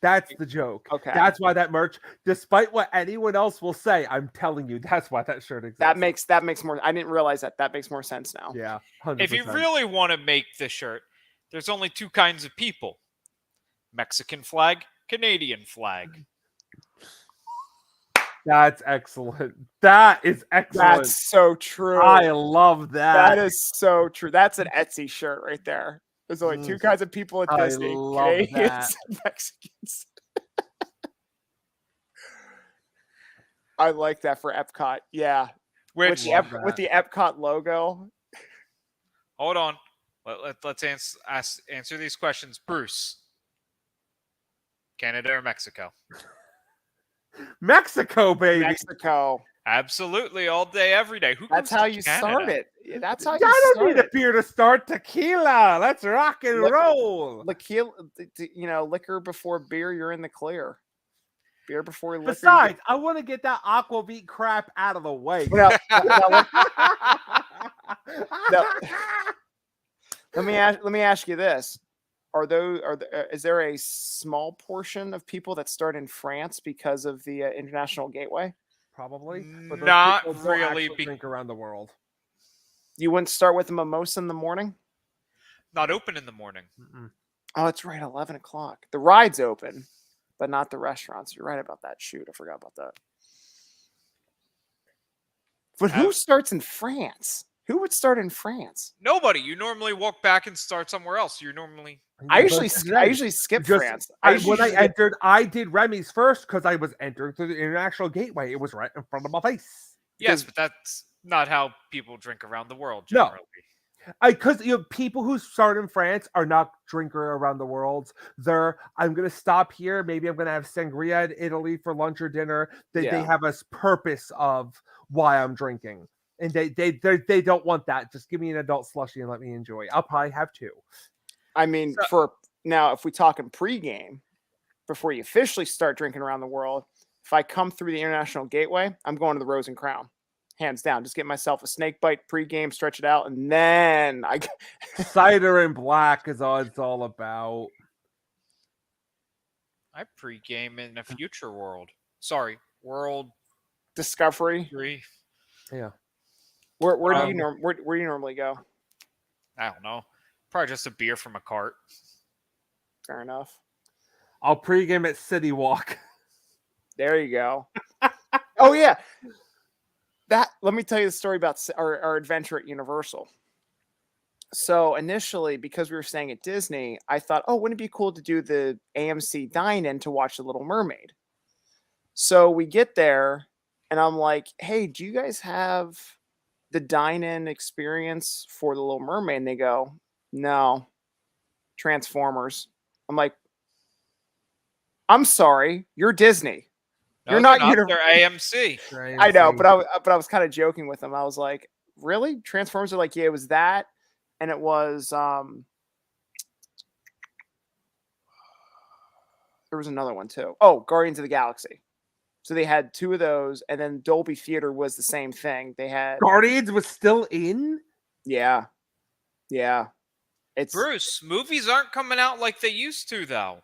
That's the joke. Okay. That's why that merch, despite what anyone else will say, I'm telling you, that's why that shirt exists. That makes more. I didn't realize that. That makes more sense now. Yeah. 100%. If you really want to make the shirt, there's only two kinds of people: Mexican flag, Canadian flag. That's excellent. That is excellent. That's so true. I love that. That is so true. That's an Etsy shirt right there. There's only two kinds of people at I Disney: love Canadians that. and Mexicans. I like that for Epcot. Yeah, Which with the Epcot logo. hold on, let's answer these questions. Bruce, Canada or Mexico? Mexico, baby. Mexico. Absolutely, all day, every day. Who That's goes how to you Canada? start it. Yeah, that's how you I don't start need a it. beer to start tequila. Let's rock and Look- roll. Liquor before beer, you're in the clear. Beer before liquor. Besides, I want to get that aquavit crap out of the way. Now, let me ask you this: is there a small portion of people that start in France because of the International Gateway? Probably. But those Not people don't really, actually drink around the world. You wouldn't start with a mimosa in the morning? Not open in the morning. Mm-mm. Oh, it's right, 11 o'clock. The ride's open, but not the restaurants. You're right about that. Shoot, I forgot about that. But who starts in France? Who would start in France? Nobody. You normally walk back and start somewhere else. You're normally I But usually skip just- France. when I entered, I did Remy's first because I was entering through the International Gateway. It was right in front of my face. yes, but that's not how people drink around the world. No. Generally. Because people who start in France are not drinker around the world. I'm gonna stop here. Maybe I'm gonna have sangria in Italy for lunch or dinner. They Yeah. have a purpose of why I'm drinking, and they don't want that. Just give me an adult slushie and let me enjoy. I'll probably have two. I mean, if we talking pregame, before you officially start drinking around the world, if I come through the International Gateway, I'm going to the Rose and Crown. Hands down. Just get myself a snake bite pregame, stretch it out, and then Cider and black is all it's all about. I pregame in a future world. Sorry, World Discovery. 3. Yeah. Where do you where do you normally go? I don't know. Probably just a beer from a cart. Fair enough. I'll pregame at City Walk. There you go. Oh yeah. Let me tell you the story about our adventure at Universal. So initially, because we were staying at Disney, I thought, oh, wouldn't it be cool to do the AMC dine-in to watch The Little Mermaid? So we get there, and I'm like, hey, do you guys have the dine-in experience for The Little Mermaid? And they go, no, Transformers. I'm like, I'm sorry, you're Disney. No, You're they're not They're AMC. I know, but I was kind of joking with them. I was like, really? Transformers are like, yeah, it was that. And it was there was another one too. Oh, Guardians of the Galaxy. So they had two of those, and then Dolby Theater was the same thing. They had Guardians was still in. Yeah. It's Bruce, movies aren't coming out like they used to, though.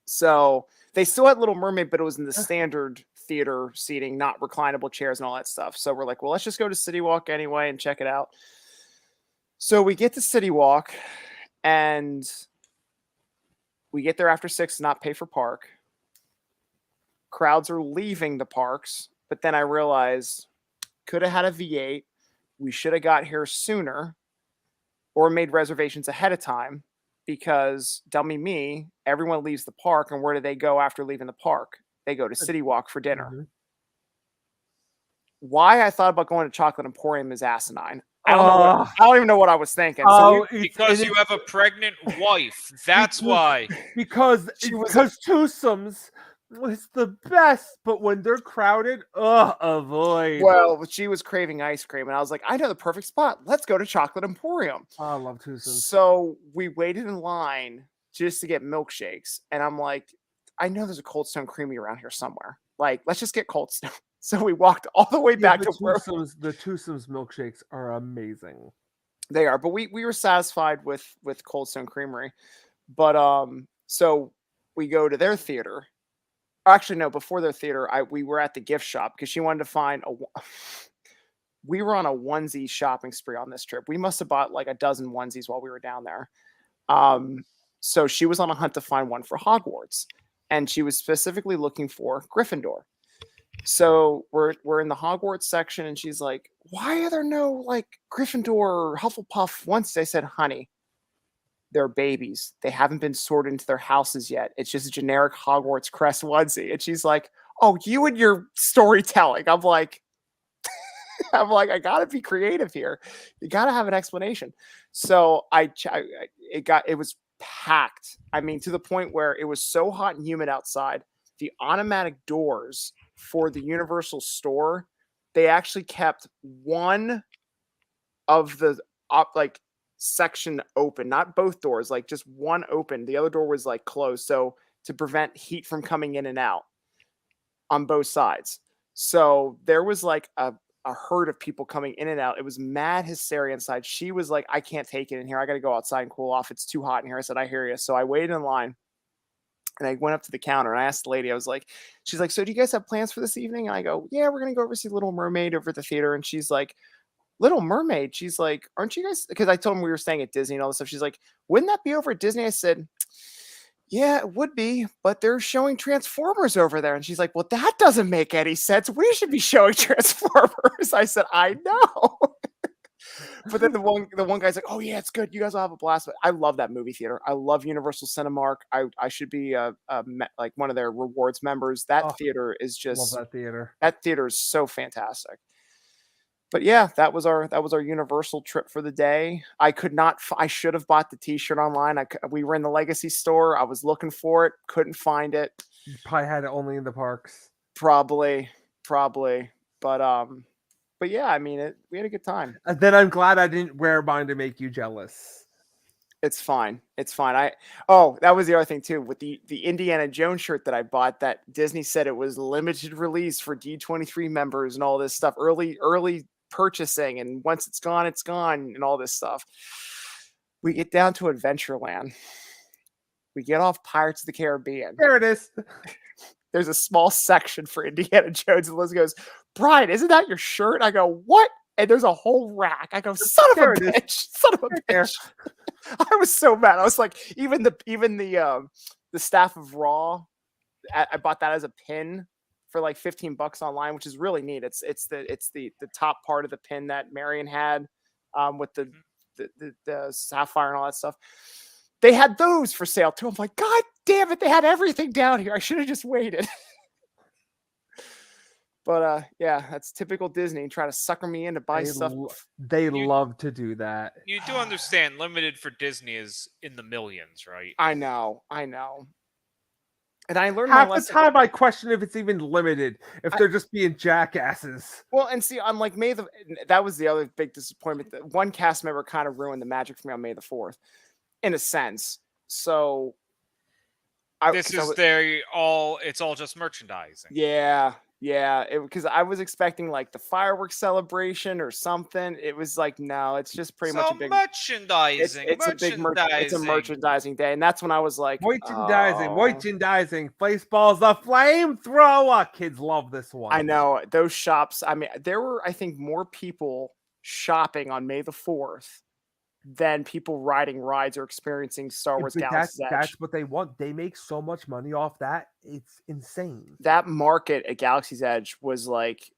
so they still had Little Mermaid, but it was in the standard theater seating, not reclinable chairs and all that stuff. So we're like, well, let's just go to City Walk anyway and check it out. So we get to City Walk, and we get there after 6 to not pay for park. Crowds are leaving the parks, but then I realized could have had a V8. We should have got here sooner or made reservations ahead of time, because dummy me, everyone leaves the park, and where do they go after leaving the park? They go to City Walk for dinner. Mhm. Why I thought about going to Chocolate Emporium is asinine. I don't even know what I was thinking. Because you have a pregnant wife. That's why. Because She was- Twosomes was the best, but when they're crowded, avoid. Well, she was craving ice cream, and I was like, I know the perfect spot. Let's go to Chocolate Emporium. I love Twosomes. So we waited in line just to get milkshakes, and I'm like, I know there's a Cold Stone Creamy around here somewhere. Like, let's just get Cold Stone. So we walked all the way Yeah, back the to where Twosomes milkshakes are amazing. they are, but we were satisfied with Cold Stone Creamery. But so we go to their theater. Actually, no, before their theater, we were at the gift shop because she wanted to find we were on a onesie shopping spree on this trip. We must have bought like a dozen onesies while we were down there. So she was on a hunt to find one for Hogwarts, and she was specifically looking for Gryffindor. So we're in the Hogwarts section, and she's like, "Why are there no like Gryffindor or Hufflepuff once?" I said, "Honey, they're babies. They haven't been sorted into their houses yet. It's just a generic Hogwarts crest onesie." And she's like, "Oh, you and your storytelling." I'm like, I gotta be creative here. You gotta have an explanation. So it was packed. I mean, to the point where it was so hot and humid outside. The automatic doors for the Universal store, they actually kept one of the section open, not both doors, like just one open. The other door was like closed, so to prevent heat from coming in and out on both sides. So there was like a herd of people coming in and out. It was mad hysteria inside. She was like, "I can't take it in here. I got to go outside and cool off. It's too hot in here." I said, "I hear you." So I waited in line. And I went up to the counter and I asked the lady, I was like, she's like, "So do you guys have plans for this evening?" And I go, "Yeah, we're going to go over see Little Mermaid over at the theater." And she's like, "Little Mermaid?" She's like, "Aren't you guys?" Because I told them we were staying at Disney and all this stuff. She's like, "Wouldn't that be over at Disney?" I said, "Yeah, it would be, but they're showing Transformers over there." And she's like, "Well, that doesn't make any sense. We should be showing Transformers." I said, "I know." But then the one guy's like, "Oh yeah, it's good. You guys will have a blast." But I love that movie theater. I love Universal Cinemark. I should be like one of their rewards members. That theater is just Love that theater. That theater is so fantastic. But yeah, that was our Universal trip for the day. I should have bought the T-shirt online. We were in the Legacy store. I was looking for it, couldn't find it. You probably had it only in the parks. Probably, but yeah, I mean, we had a good time. And then I'm glad I didn't wear mine to make you jealous. It's fine. It's fine. That was the other thing too with the Indiana Jones shirt that I bought. That Disney said it was limited release for D23 members and all this stuff. Early purchasing, and once it's gone, and all this stuff. We get down to Adventureland. We get off Pirates of the Caribbean. There it is. There's a small section for Indiana Jones, and Liz goes, "Brian, isn't that your shirt?" I go, "What?" And there's a whole rack. I go, "Son of a bitch! Son of a bitch!" I was so mad. I was like, even the staff of Raw, I bought that as a pin for like $15 online, which is really neat. It's the top part of the pin that Marion had with the sapphire and all that stuff. They had those for sale too. I'm like, God damn it, they had everything down here. I should have just waited. But yeah, that's typical Disney. Try to sucker me in to buy stuff. They love to do that. You do understand limited for Disney is in the millions, right? I know. And I learned half my the lesson. time I question if it's even limited, if they're just being jackasses. Well, and see, on like that was the other big disappointment. One cast member kind of ruined the magic for me on May the 4th, in a sense. So it's all just merchandising. Yeah, because I was expecting like the fireworks celebration or something. It was like, no, it's just pretty much a big merchandising. It's a merchandising day, and that's when I was like, merchandising. Baseball's a flamethrower. Kids love this one. I know those shops. I mean, there were, I think, more people shopping on May the 4th than people riding rides or experiencing Star Wars Galaxy's Edge. That's what they want. They make so much money off that. It's insane. That market at Galaxy's Edge was like,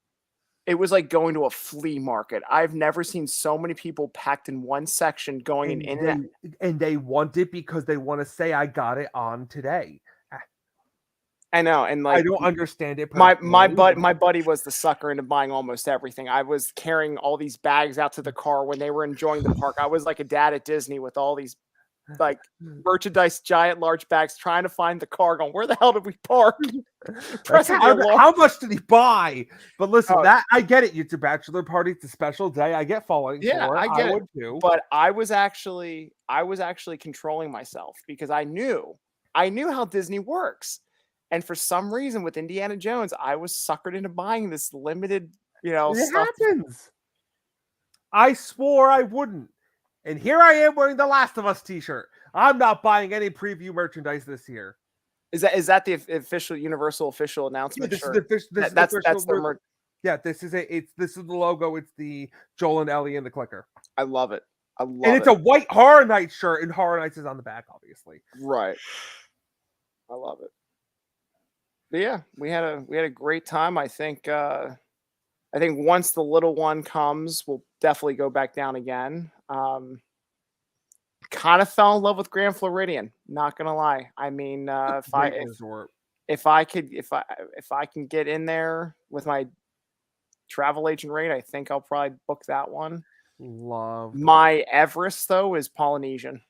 it was like going to a flea market. I've never seen so many people packed in one section going in and out. And they want it because they want to say, "I got it on today." I know, and like I don't understand it. My buddy was the sucker into buying almost everything. I was carrying all these bags out to the car when they were enjoying the park. I was like a dad at Disney with all these like merchandise, giant, large bags, trying to find the car. Going, where the hell did we park? How much did he buy? But listen, that I get it. It's a bachelor party. It's a special day. I get following. Yeah, for it. I get would it too. But I was actually controlling myself because I knew how Disney works. And for some reason, with Indiana Jones, I was suckered into buying this limited, It stuff. happens. I swore I wouldn't. And here I am wearing the Last of Us t-shirt. I'm not buying any preview merchandise this year. Is that the official Universal official announcement? This is shirt? the, this is That's the official their merch. Yeah, this is the logo. It's the Joel and Ellie and the clicker. I love it. I love And it. it's a white Horror Nights shirt, and Horror Nights is on the back, obviously. Right. I love it. But yeah, we had a great time. I think once the little one comes, we'll definitely go back down again. Kind of fell in love with Grand Floridian, not gonna lie. I mean, if I can get in there with my travel agent rate, I think I'll probably book that one. Love My Everest though is Polynesian.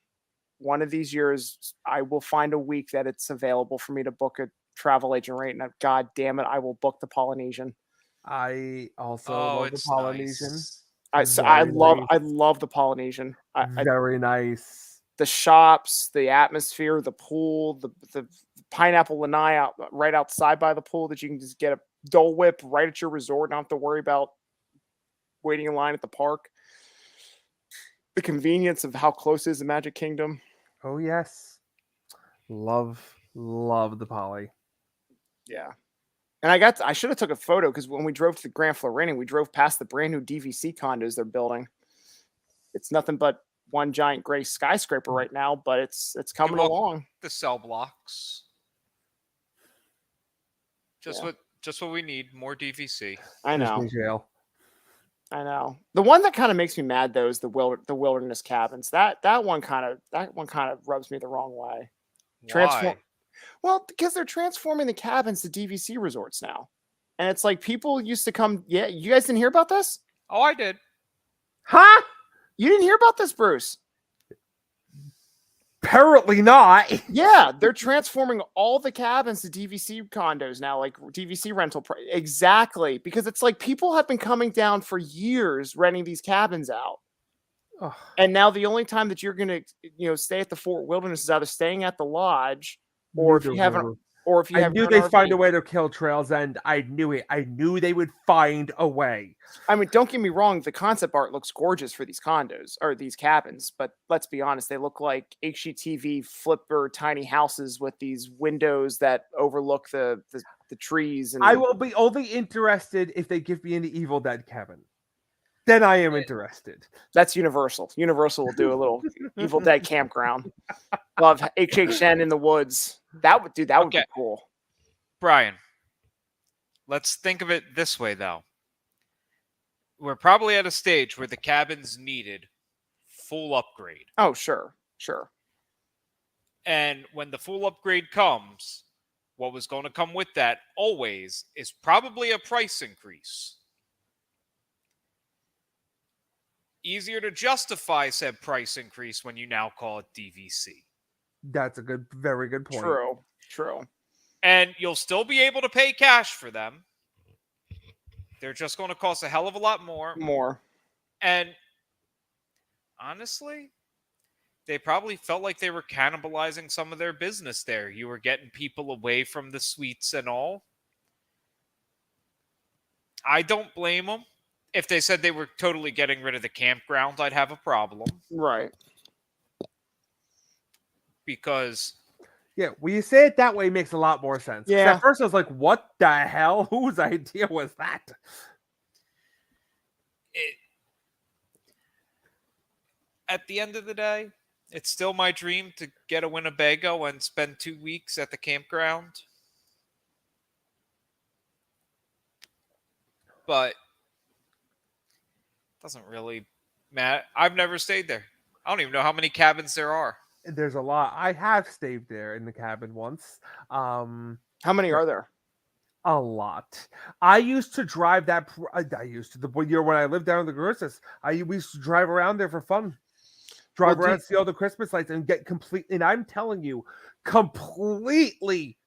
One of these years, I will find a week that it's available for me to book a travel agent rate, and God damn it, I will book the Polynesian. I also Oh, love the it's Polynesian. nice. I love the Polynesian. Very nice. The shops, the atmosphere, the pool, the pineapple lanai right outside by the pool that you can just get a Dole Whip right at your resort, not have to worry about waiting in line at the park. The convenience of how close is the Magic Kingdom. Oh yes, love the Poly. Yeah. And I should have took a photo because when we drove to the Grand Floridian, we drove past the brand new DVC condos they're building. It's nothing but one giant gray skyscraper right now, but it's coming along. The cell blocks. Just what we need. More DVC. I know. Disney jail. I know. The one that kind of makes me mad though is the wilderness cabins. That one kind of rubs me the wrong way. Why? Well, because they're transforming the cabins to DVC resorts now. And it's like people used to come. Yeah, you guys didn't hear about this? Oh, I did. Huh? You didn't hear about this, Bruce? Apparently not. Yeah, they're transforming all the cabins to DVC condos now, like DVC rental. Exactly. Because it's like people have been coming down for years renting these cabins out. Ugh. And now the only time that you're going to, stay at the Fort Wilderness is either staying at the lodge or if you have I knew they'd find a way to kill Trails End. I knew it. I knew they would find a way. I mean, don't get me wrong. The concept art looks gorgeous for these condos or these cabins, but let's be honest. They look like HGTV flipper tiny houses with these windows that overlook the trees. And I will be only interested if they give me an Evil Dead cabin. Then I am interested. That's Universal. Universal will do a little Evil Dead campground. Love HHN in the woods. That would be cool. Brian, let's think of it this way, though. We're probably at a stage where the cabins needed full upgrade. Oh, sure. And when the full upgrade comes, what was going to come with that always is probably a price increase. Easier to justify said price increase when you now call it DVC. That's a very good point. True. And you'll still be able to pay cash for them. They're just going to cost a hell of a lot more. And honestly, they probably felt like they were cannibalizing some of their business there. You were getting people away from the suites and all. I don't blame them. If they said they were totally getting rid of the campground, I'd have a problem. Right. Because... yeah, when you say it that way, it makes a lot more sense. Yeah. At first, I was like, what the hell? Whose idea was that? At the end of the day, it's still my dream to get a Winnebago and spend 2 weeks at the campground. But it doesn't really matter. I've never stayed there. I don't even know how many cabins there are. There's a lot. I have stayed there in the cabin once. How many are there? A lot. I used to drive that. The year when I lived down in the Garissas, we used to drive around there for fun. Drive around, see all the Christmas lights, and get completely. And I'm telling you, completely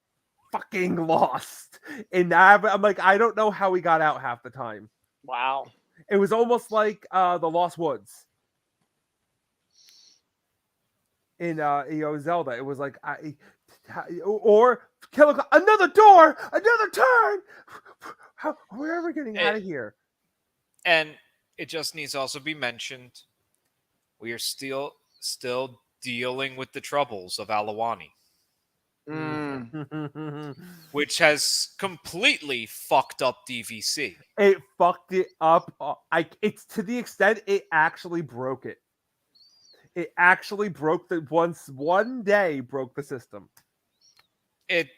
fucking lost. And I'm like, I don't know how we got out half the time. Wow. It was almost like the Lost Woods in Zelda. It was like or Killer, another door, another turn. Where are we getting out of here? And it just needs to also be mentioned, we are still dealing with the troubles of Alawani, which has completely fucked up DVC. It fucked it up. It's to the extent it actually broke it. It actually broke the one day broke the system. It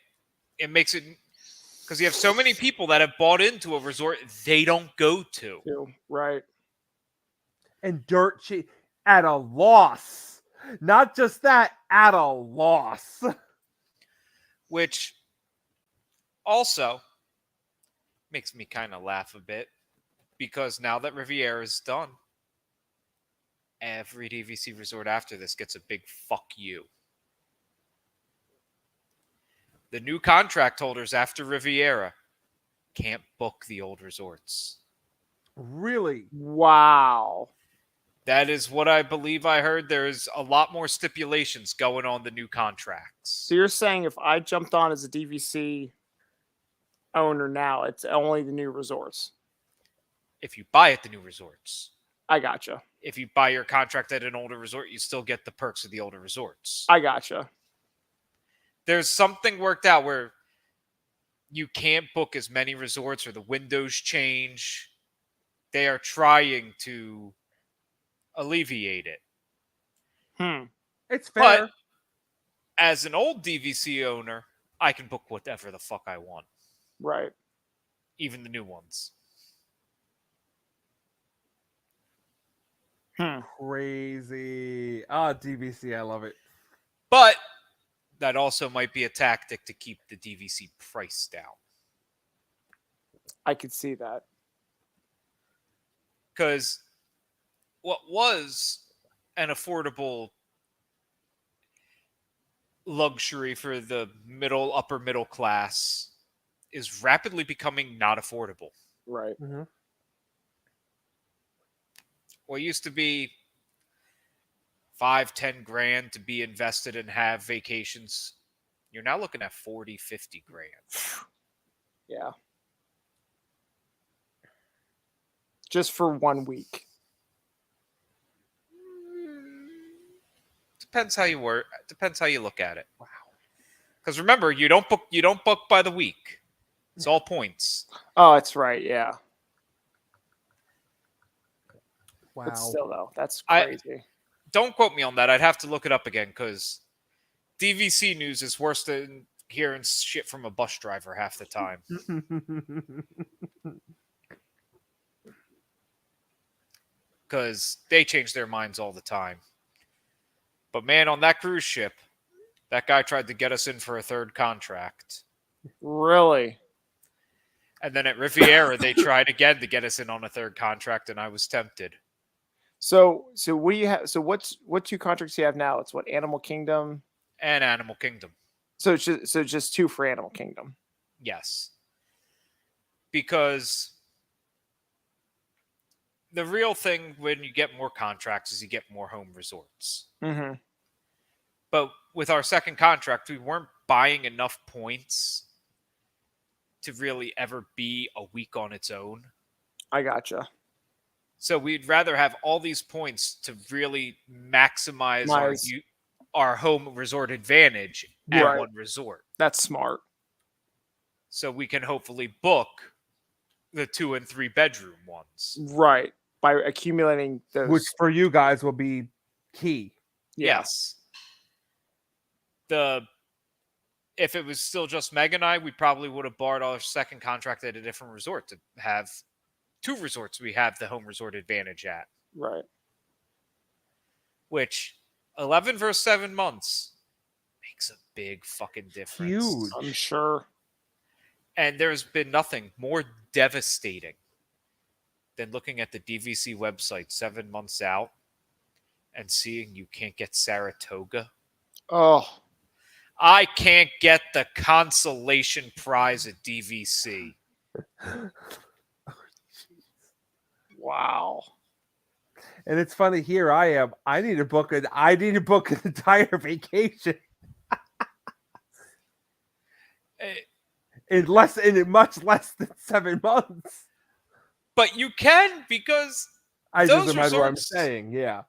makes it because you have so many people that have bought into a resort they don't go to. Right. And dirt cheap at a loss. Not just that, at a loss. Which also makes me kind of laugh a bit because now that Riviera is done, every DVC resort after this gets a big fuck you. The new contract holders after Riviera can't book the old resorts. Really? Wow. That is what I believe I heard. There's a lot more stipulations going on the new contracts. So you're saying if I jumped on as a DVC owner now, it's only the new resorts? If you buy at the new resorts. I gotcha. If you buy your contract at an older resort, you still get the perks of the older resorts. I gotcha. There's something worked out where you can't book as many resorts or the windows change. They are trying to alleviate it. It's fair. But as an old DVC owner, I can book whatever the fuck I want. Right. Even the new ones. Crazy. DVC, I love it. But that also might be a tactic to keep the DVC price down. I could see that. Because what was an affordable luxury for the upper middle class is rapidly becoming not affordable. Right. Mm-hmm. What used to be $5-10 grand to be invested and have vacations, you're now looking at 40-50 grand. Yeah. Just for 1 week. Depends how you work. Depends how you look at it. Wow. Because remember, you don't book by the week. It's all points. Oh, that's right. Yeah. Wow. But still, though, that's crazy. Don't quote me on that. I'd have to look it up again because DVC news is worse than hearing shit from a bus driver half the time. Because they change their minds all the time. But man, on that cruise ship, that guy tried to get us in for a third contract. Really? And then at Riviera, they tried again to get us in on a third contract, and I was tempted. So what do you have? So what two contracts do you have now? It's what, Animal Kingdom And Animal Kingdom. So it's just two for Animal Kingdom. Yes. Because the real thing when you get more contracts is you get more home resorts. Mm-hmm. But with our second contract, we weren't buying enough points to really ever be a week on its own. I gotcha. So we'd rather have all these points to really maximize our home resort advantage at one resort. That's smart. So we can hopefully book the 2 and 3 bedroom ones. Right. By accumulating those. Which for you guys will be key. Yeah. Yes. If it was still just Meg and I, we probably would have barred our second contract at a different resort to have 2 resorts we have the home resort advantage at. Right. Which 11 versus 7 months makes a big fucking difference. Huge. I'm sure. And there's been nothing more devastating than looking at the DVC website 7 months out and seeing you can't get Saratoga. Oh. I can't get the consolation prize at DVC. Wow. And it's funny, here I am. I need to book an entire vacation. Eh, in much less than 7 months. But you can, because I just those remember what I'm resorts, saying. Yeah.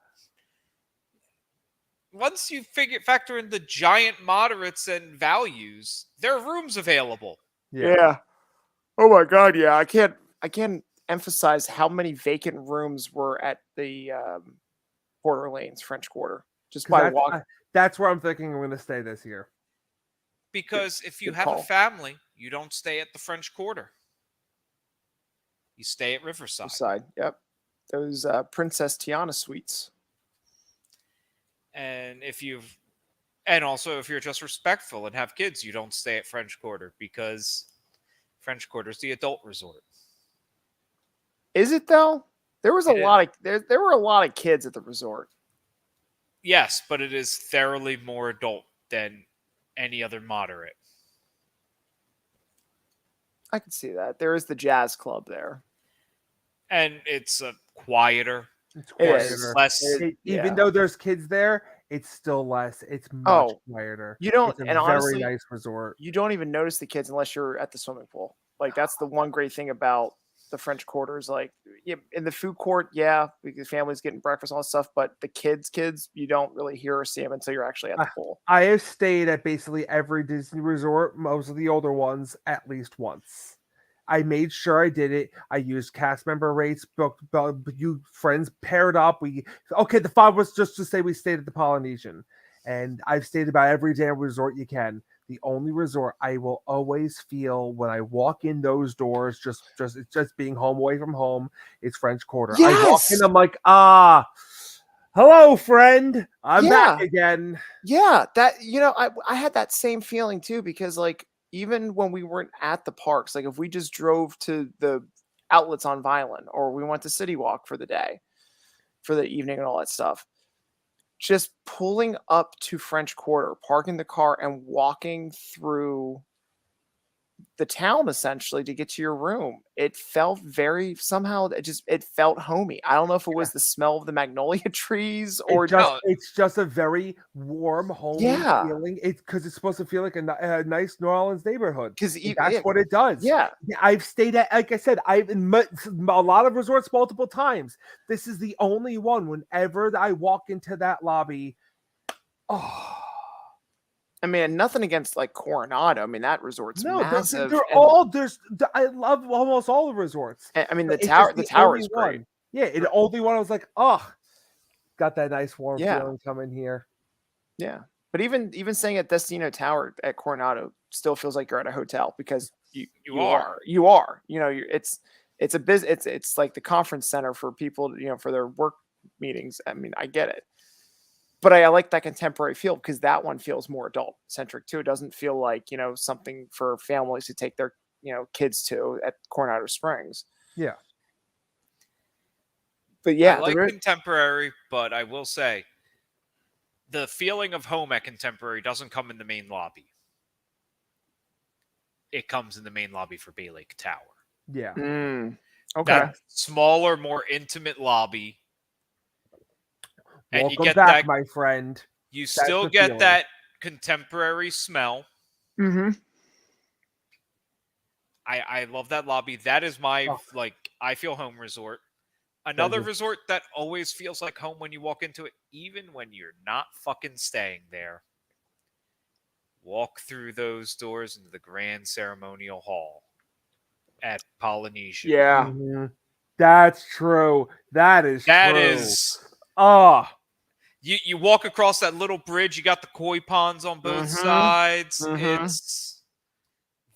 once you factor in the giant moderates and values, there are rooms available. Yeah. Oh my god, yeah. I can't emphasize how many vacant rooms were at the Quarter Lanes French Quarter. Just 'Cause by that's, walk. that's where I'm thinking I'm going to stay this year. Because if you good have a call. family, you don't stay at the French Quarter. You stay at Riverside. Side. Yep. Those Princess Tiana suites. And and also if you're just respectful and have kids, you don't stay at French Quarter, because French Quarter is the adult resort. Is it though? There was a It is. lot of there were a lot of kids at the resort. Yes, but it is thoroughly more adult than any other moderate. I can see that. There is the jazz club there. And it's quieter. It's It quieter. is. Less. Even Yeah. though there's kids there, it's still less. It's much Oh, quieter. You don't, It's a and very honestly, nice resort. you don't even notice the kids unless you're at the swimming pool. Like that's the one great thing about the French Quarter is like in the food court, yeah, because families getting breakfast and all that stuff, but the kids, you don't really hear or see them until you're actually at the pool. I have stayed at basically every Disney resort, most of the older ones, at least once. I made sure I did it. I used cast member rates, booked you friends paired up. The thought was just to say we stayed at the Polynesian, and I've stayed about every damn resort you can. The only resort I will always feel when I walk in those doors, it's just being home away from home, is French Quarter. I walk Yes! in, I'm like, hello, friend. I'm back again. Yeah, that I had that same feeling too, because like even when we weren't at the parks, like if we just drove to the outlets on Violin or we went to City Walk for the day, for the evening and all that stuff, just pulling up to French Quarter, parking the car and walking through the town essentially to get to your room. It felt very somehow it felt homey. I don't know if it was the smell of the magnolia trees or It's just a very warm, homey feeling. It's because it's supposed to feel like a nice New Orleans neighborhood. Because that's what it does. Yeah, I've stayed at, like I said, I've met a lot of resorts multiple times. This is the only one. Whenever I walk into that lobby, I mean, nothing against like Coronado. I mean, that resort's massive. I love almost all the resorts. I mean, the It's tower. just The tower is great. one. Yeah, the only one I was like, got that nice warm feeling coming here. Yeah, but even staying at Destino Tower at Coronado still feels like you're at a hotel because you are. You know, it's a business. It's like the conference center for people, for their work meetings. I mean, I get it. But I like that contemporary feel because that one feels more adult centric too. It doesn't feel like, something for families to take their, kids to at Coronado Springs. Yeah. But yeah, I like contemporary, but I will say the feeling of home at contemporary doesn't come in the main lobby. It comes in the main lobby for Bay Lake Tower. Yeah. Okay. That smaller, more intimate lobby. And welcome back, my friend. You still get that contemporary smell. Mm-hmm. I love that lobby. That is my I feel home resort. Another resort that always feels like home when you walk into it, even when you're not fucking staying there. Walk through those doors into the Grand Ceremonial Hall at Polynesian. Yeah. Mm-hmm. That's true. That is true. You walk across that little bridge, you got the koi ponds on both sides. Mm-hmm.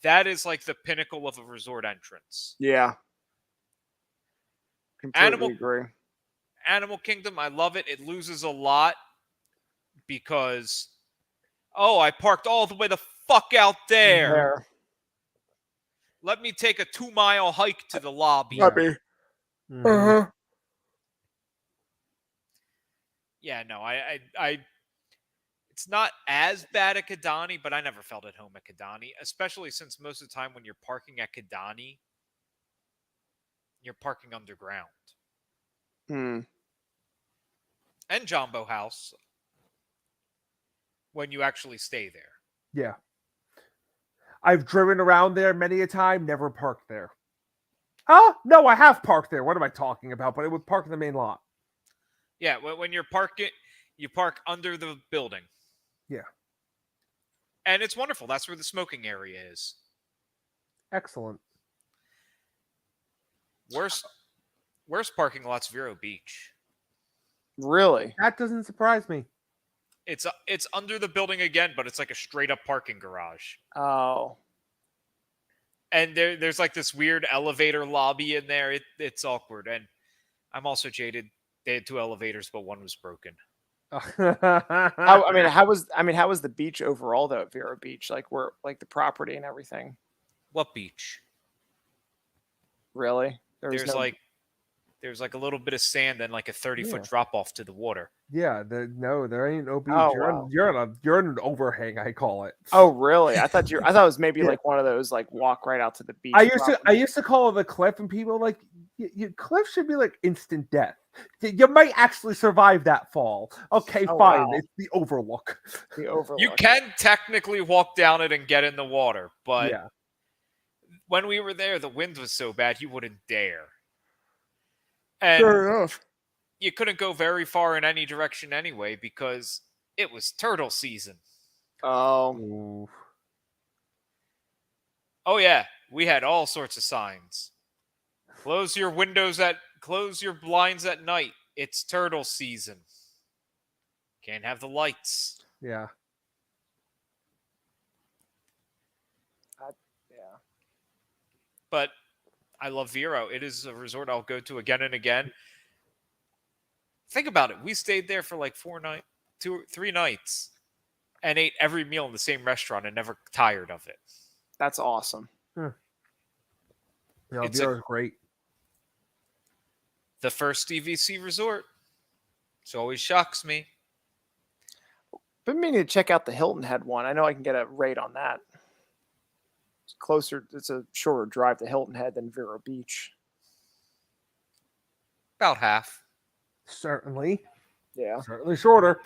That is like the pinnacle of a resort entrance. Yeah. Completely agree. Animal Kingdom, I love it. It loses a lot because I parked all the way the fuck out there. Let me take a 2-mile hike to the lobby. Mm-hmm. Yeah, no, I it's not as bad at Kidani, but I never felt at home at Kidani, especially since most of the time when you're parking at Kidani, you're parking underground. Hmm. And Jumbo House when you actually stay there. Yeah. I've driven around there many a time, never parked there. Oh, no, I have parked there. What am I talking about? But it would park in the main lot. Yeah, when you're parking, you park under the building. Yeah. And it's wonderful. That's where the smoking area is. Excellent. Worst parking lot's Vero Beach. Really? That doesn't surprise me. It's under the building again, but it's like a straight up parking garage. Oh. And there's like this weird elevator lobby in there. It's awkward. And I'm also jaded. They had 2 elevators, but one was broken. How was the beach overall though at Vero Beach? Like the property and everything. What beach? Really? There's like a little bit of sand and like a 30-foot drop off to the water. Yeah, there ain't no beach. Oh, You're in an overhang, I call it. Oh, really? I thought it was maybe like one of those like walk right out to the beach. I used to call it the cliff, and people were like, cliff should be like instant death. You might actually survive that fall. Okay, Oh, fine. wow. It's the overlook. The overlook. You can technically walk down it and get in the water, but Yeah. when we were there, the wind was so bad you wouldn't dare. And Fair enough. you couldn't go very far in any direction anyway because it was turtle season. Oh, Ooh. Oh yeah, we had all sorts of signs. Close your blinds at night. It's turtle season. Can't have the lights. Yeah. yeah. But I love Vero. It is a resort I'll go to again and again. Think about it. We stayed there for like 3 nights and ate every meal in the same restaurant and never tired of it. That's awesome. No, It's Vero's great. The first DVC resort. It always shocks me. Been meaning to check out the Hilton Head one. I know I can get a rate on that. It's closer. It's a shorter drive to Hilton Head than Vero Beach. About half. Certainly Yeah. shorter.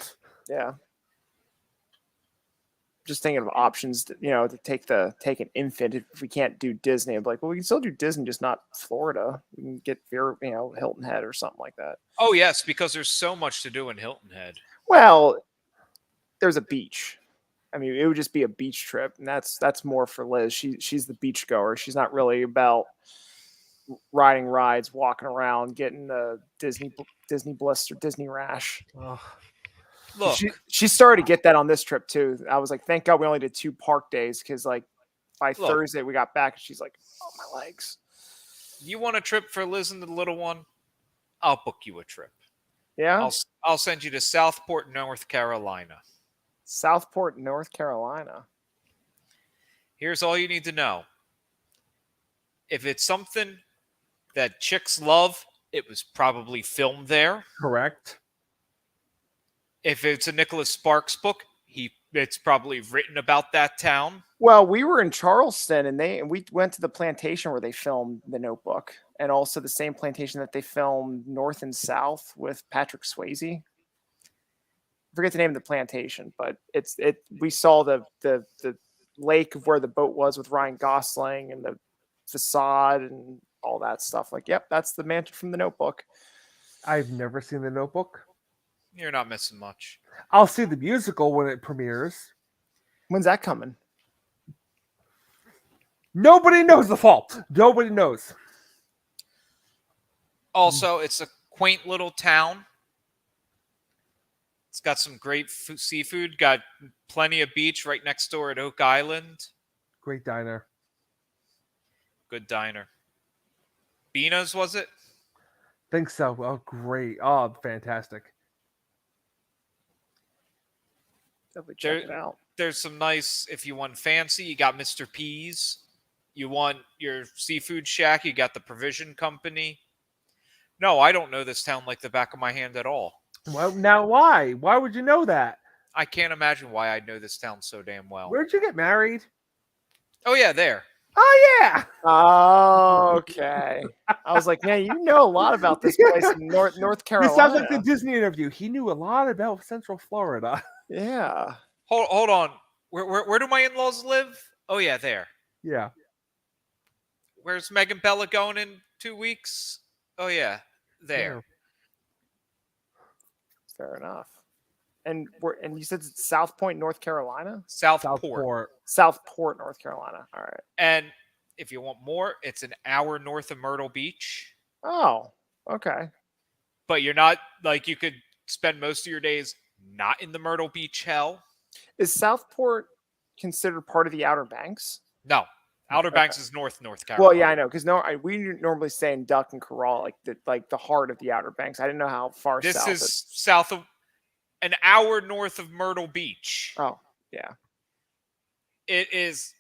Just thinking of options, to take an infant if we can't do Disney. I'm like, well, we can still do Disney, just not Florida. We can get Hilton Head or something like that. Oh, yes, because there's so much to do in Hilton Head. Well, there's a beach. I mean, it would just be a beach trip, and that's more for Liz. She's the beach goer. She's not really about riding rides, walking around, getting the Disney blister, Disney rash. Ugh. Look, She started to get that on this trip too. I was like, thank God we only did 2 park days because like by Thursday we got back and she's like, oh, my legs. you want a trip for Liz and the little one? I'll book you a trip. Yeah, I'll send you to Southport, North Carolina. Southport, North Carolina. Here's all you need to know. If it's something that chicks love, it was probably filmed there. Correct. If it's a Nicholas Sparks book, it's probably written about that town. Well, we were in Charleston and we went to the plantation where they filmed The Notebook, and also the same plantation that they filmed North and South with Patrick Swayze. I forget the name of the plantation, but we saw the lake of where the boat was with Ryan Gosling and the facade and all that stuff. Like, yep, that's the mansion from The Notebook. I've never seen The Notebook. You're not missing much. I'll see the musical when it premieres. When's that coming? Nobody knows the fall. Nobody knows. Also, it's a quaint little town. It's got some great seafood. Got plenty of beach right next door at Oak Island. Great diner. Good diner. Bina's, was it? Think so. Oh, great. Oh, fantastic. Definitely check it out. There's some nice, if you want fancy, you got Mr. P's. You want your seafood shack, you got the Provision Company. No, I don't know this town like the back of my hand at all. Well, now why? Why would you know that? I can't imagine why I know this town so damn well. Where'd you get married? Oh, yeah, there. Oh, yeah. Oh, okay. I was like, man, you know a lot about this place in North Carolina. This sounds like the Disney interview. He knew a lot about Central Florida. Yeah. Hold on. Where do my in-laws live? Oh, yeah, there. Yeah. Where's Megan Bella going in 2 weeks? Oh yeah, there. Fair enough. And you said it's South Point, North Carolina? Southport. Southport. Southport, North Carolina. All right. And if you want more, it's an hour north of Myrtle Beach. Oh, okay. But you're not like you could spend most of your days not in the Myrtle Beach hell. Is Southport considered part of the Outer Banks? No. Outer Okay. Banks is North Carolina. Well, yeah, I know, because we normally say in Duck and Corral, like the heart of the Outer Banks. I didn't know how far This south. is south of an hour north of Myrtle Beach. Oh, yeah. It is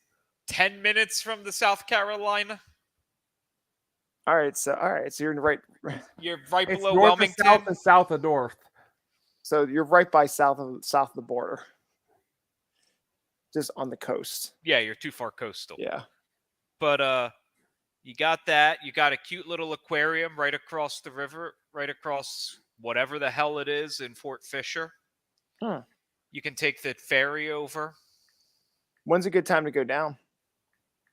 10 minutes from the South Carolina. All right, so you're right. You're right It's below north Wilmington. of south and south of north. So you're right by south of the border, just on the coast. Yeah, you're too far coastal. Yeah. But you got that. You got a cute little aquarium right across the river, right across whatever the hell it is in Fort Fisher. Huh. You can take the ferry over. When's a good time to go down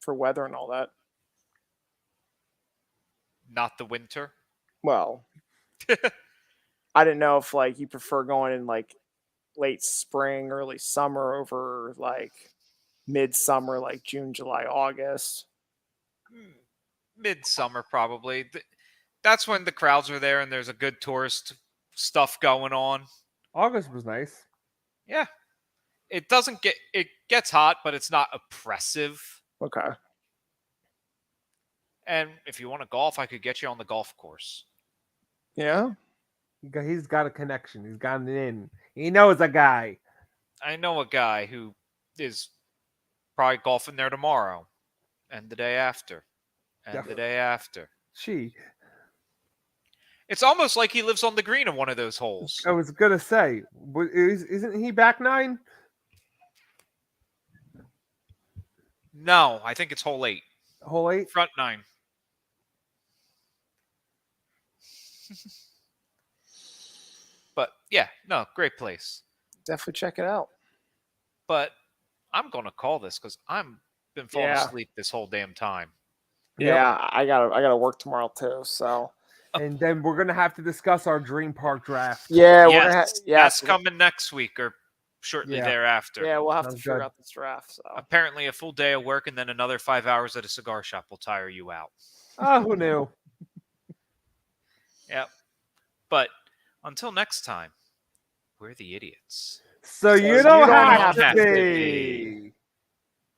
for weather and all that? Not the winter. Well, I didn't know if like you prefer going in like late spring, early summer over like midsummer, like June, July, August. Midsummer, probably. That's when the crowds are there and there's a good tourist stuff going on. August was nice. Yeah. It gets hot, but it's not oppressive. Okay. And if you want to golf, I could get you on the golf course. Yeah. He's got a connection. He's got an in. He knows a guy. I know a guy who is probably golfing there tomorrow and the day after and the day after. She. It's almost like he lives on the green in one of those holes. I was gonna say, isn't he back 9? No, I think it's hole 8. Hole 8? Front 9. But yeah, no, great place. Definitely check it out. But I'm gonna call this because I'm been falling Yeah. asleep this whole damn time. Yep. Yeah, I gotta work tomorrow too. So And then we're gonna have to discuss our dream park draft. yeah, we're gonna Yes, that's coming next week or shortly Yeah. thereafter. Yeah, we'll have to Sounds figure good. out this draft. So Apparently, a full day of work and then another 5 hours at a cigar shop will tire you out. Oh, who knew? Yep. But until next time, we're the idiots. So you don't have to be.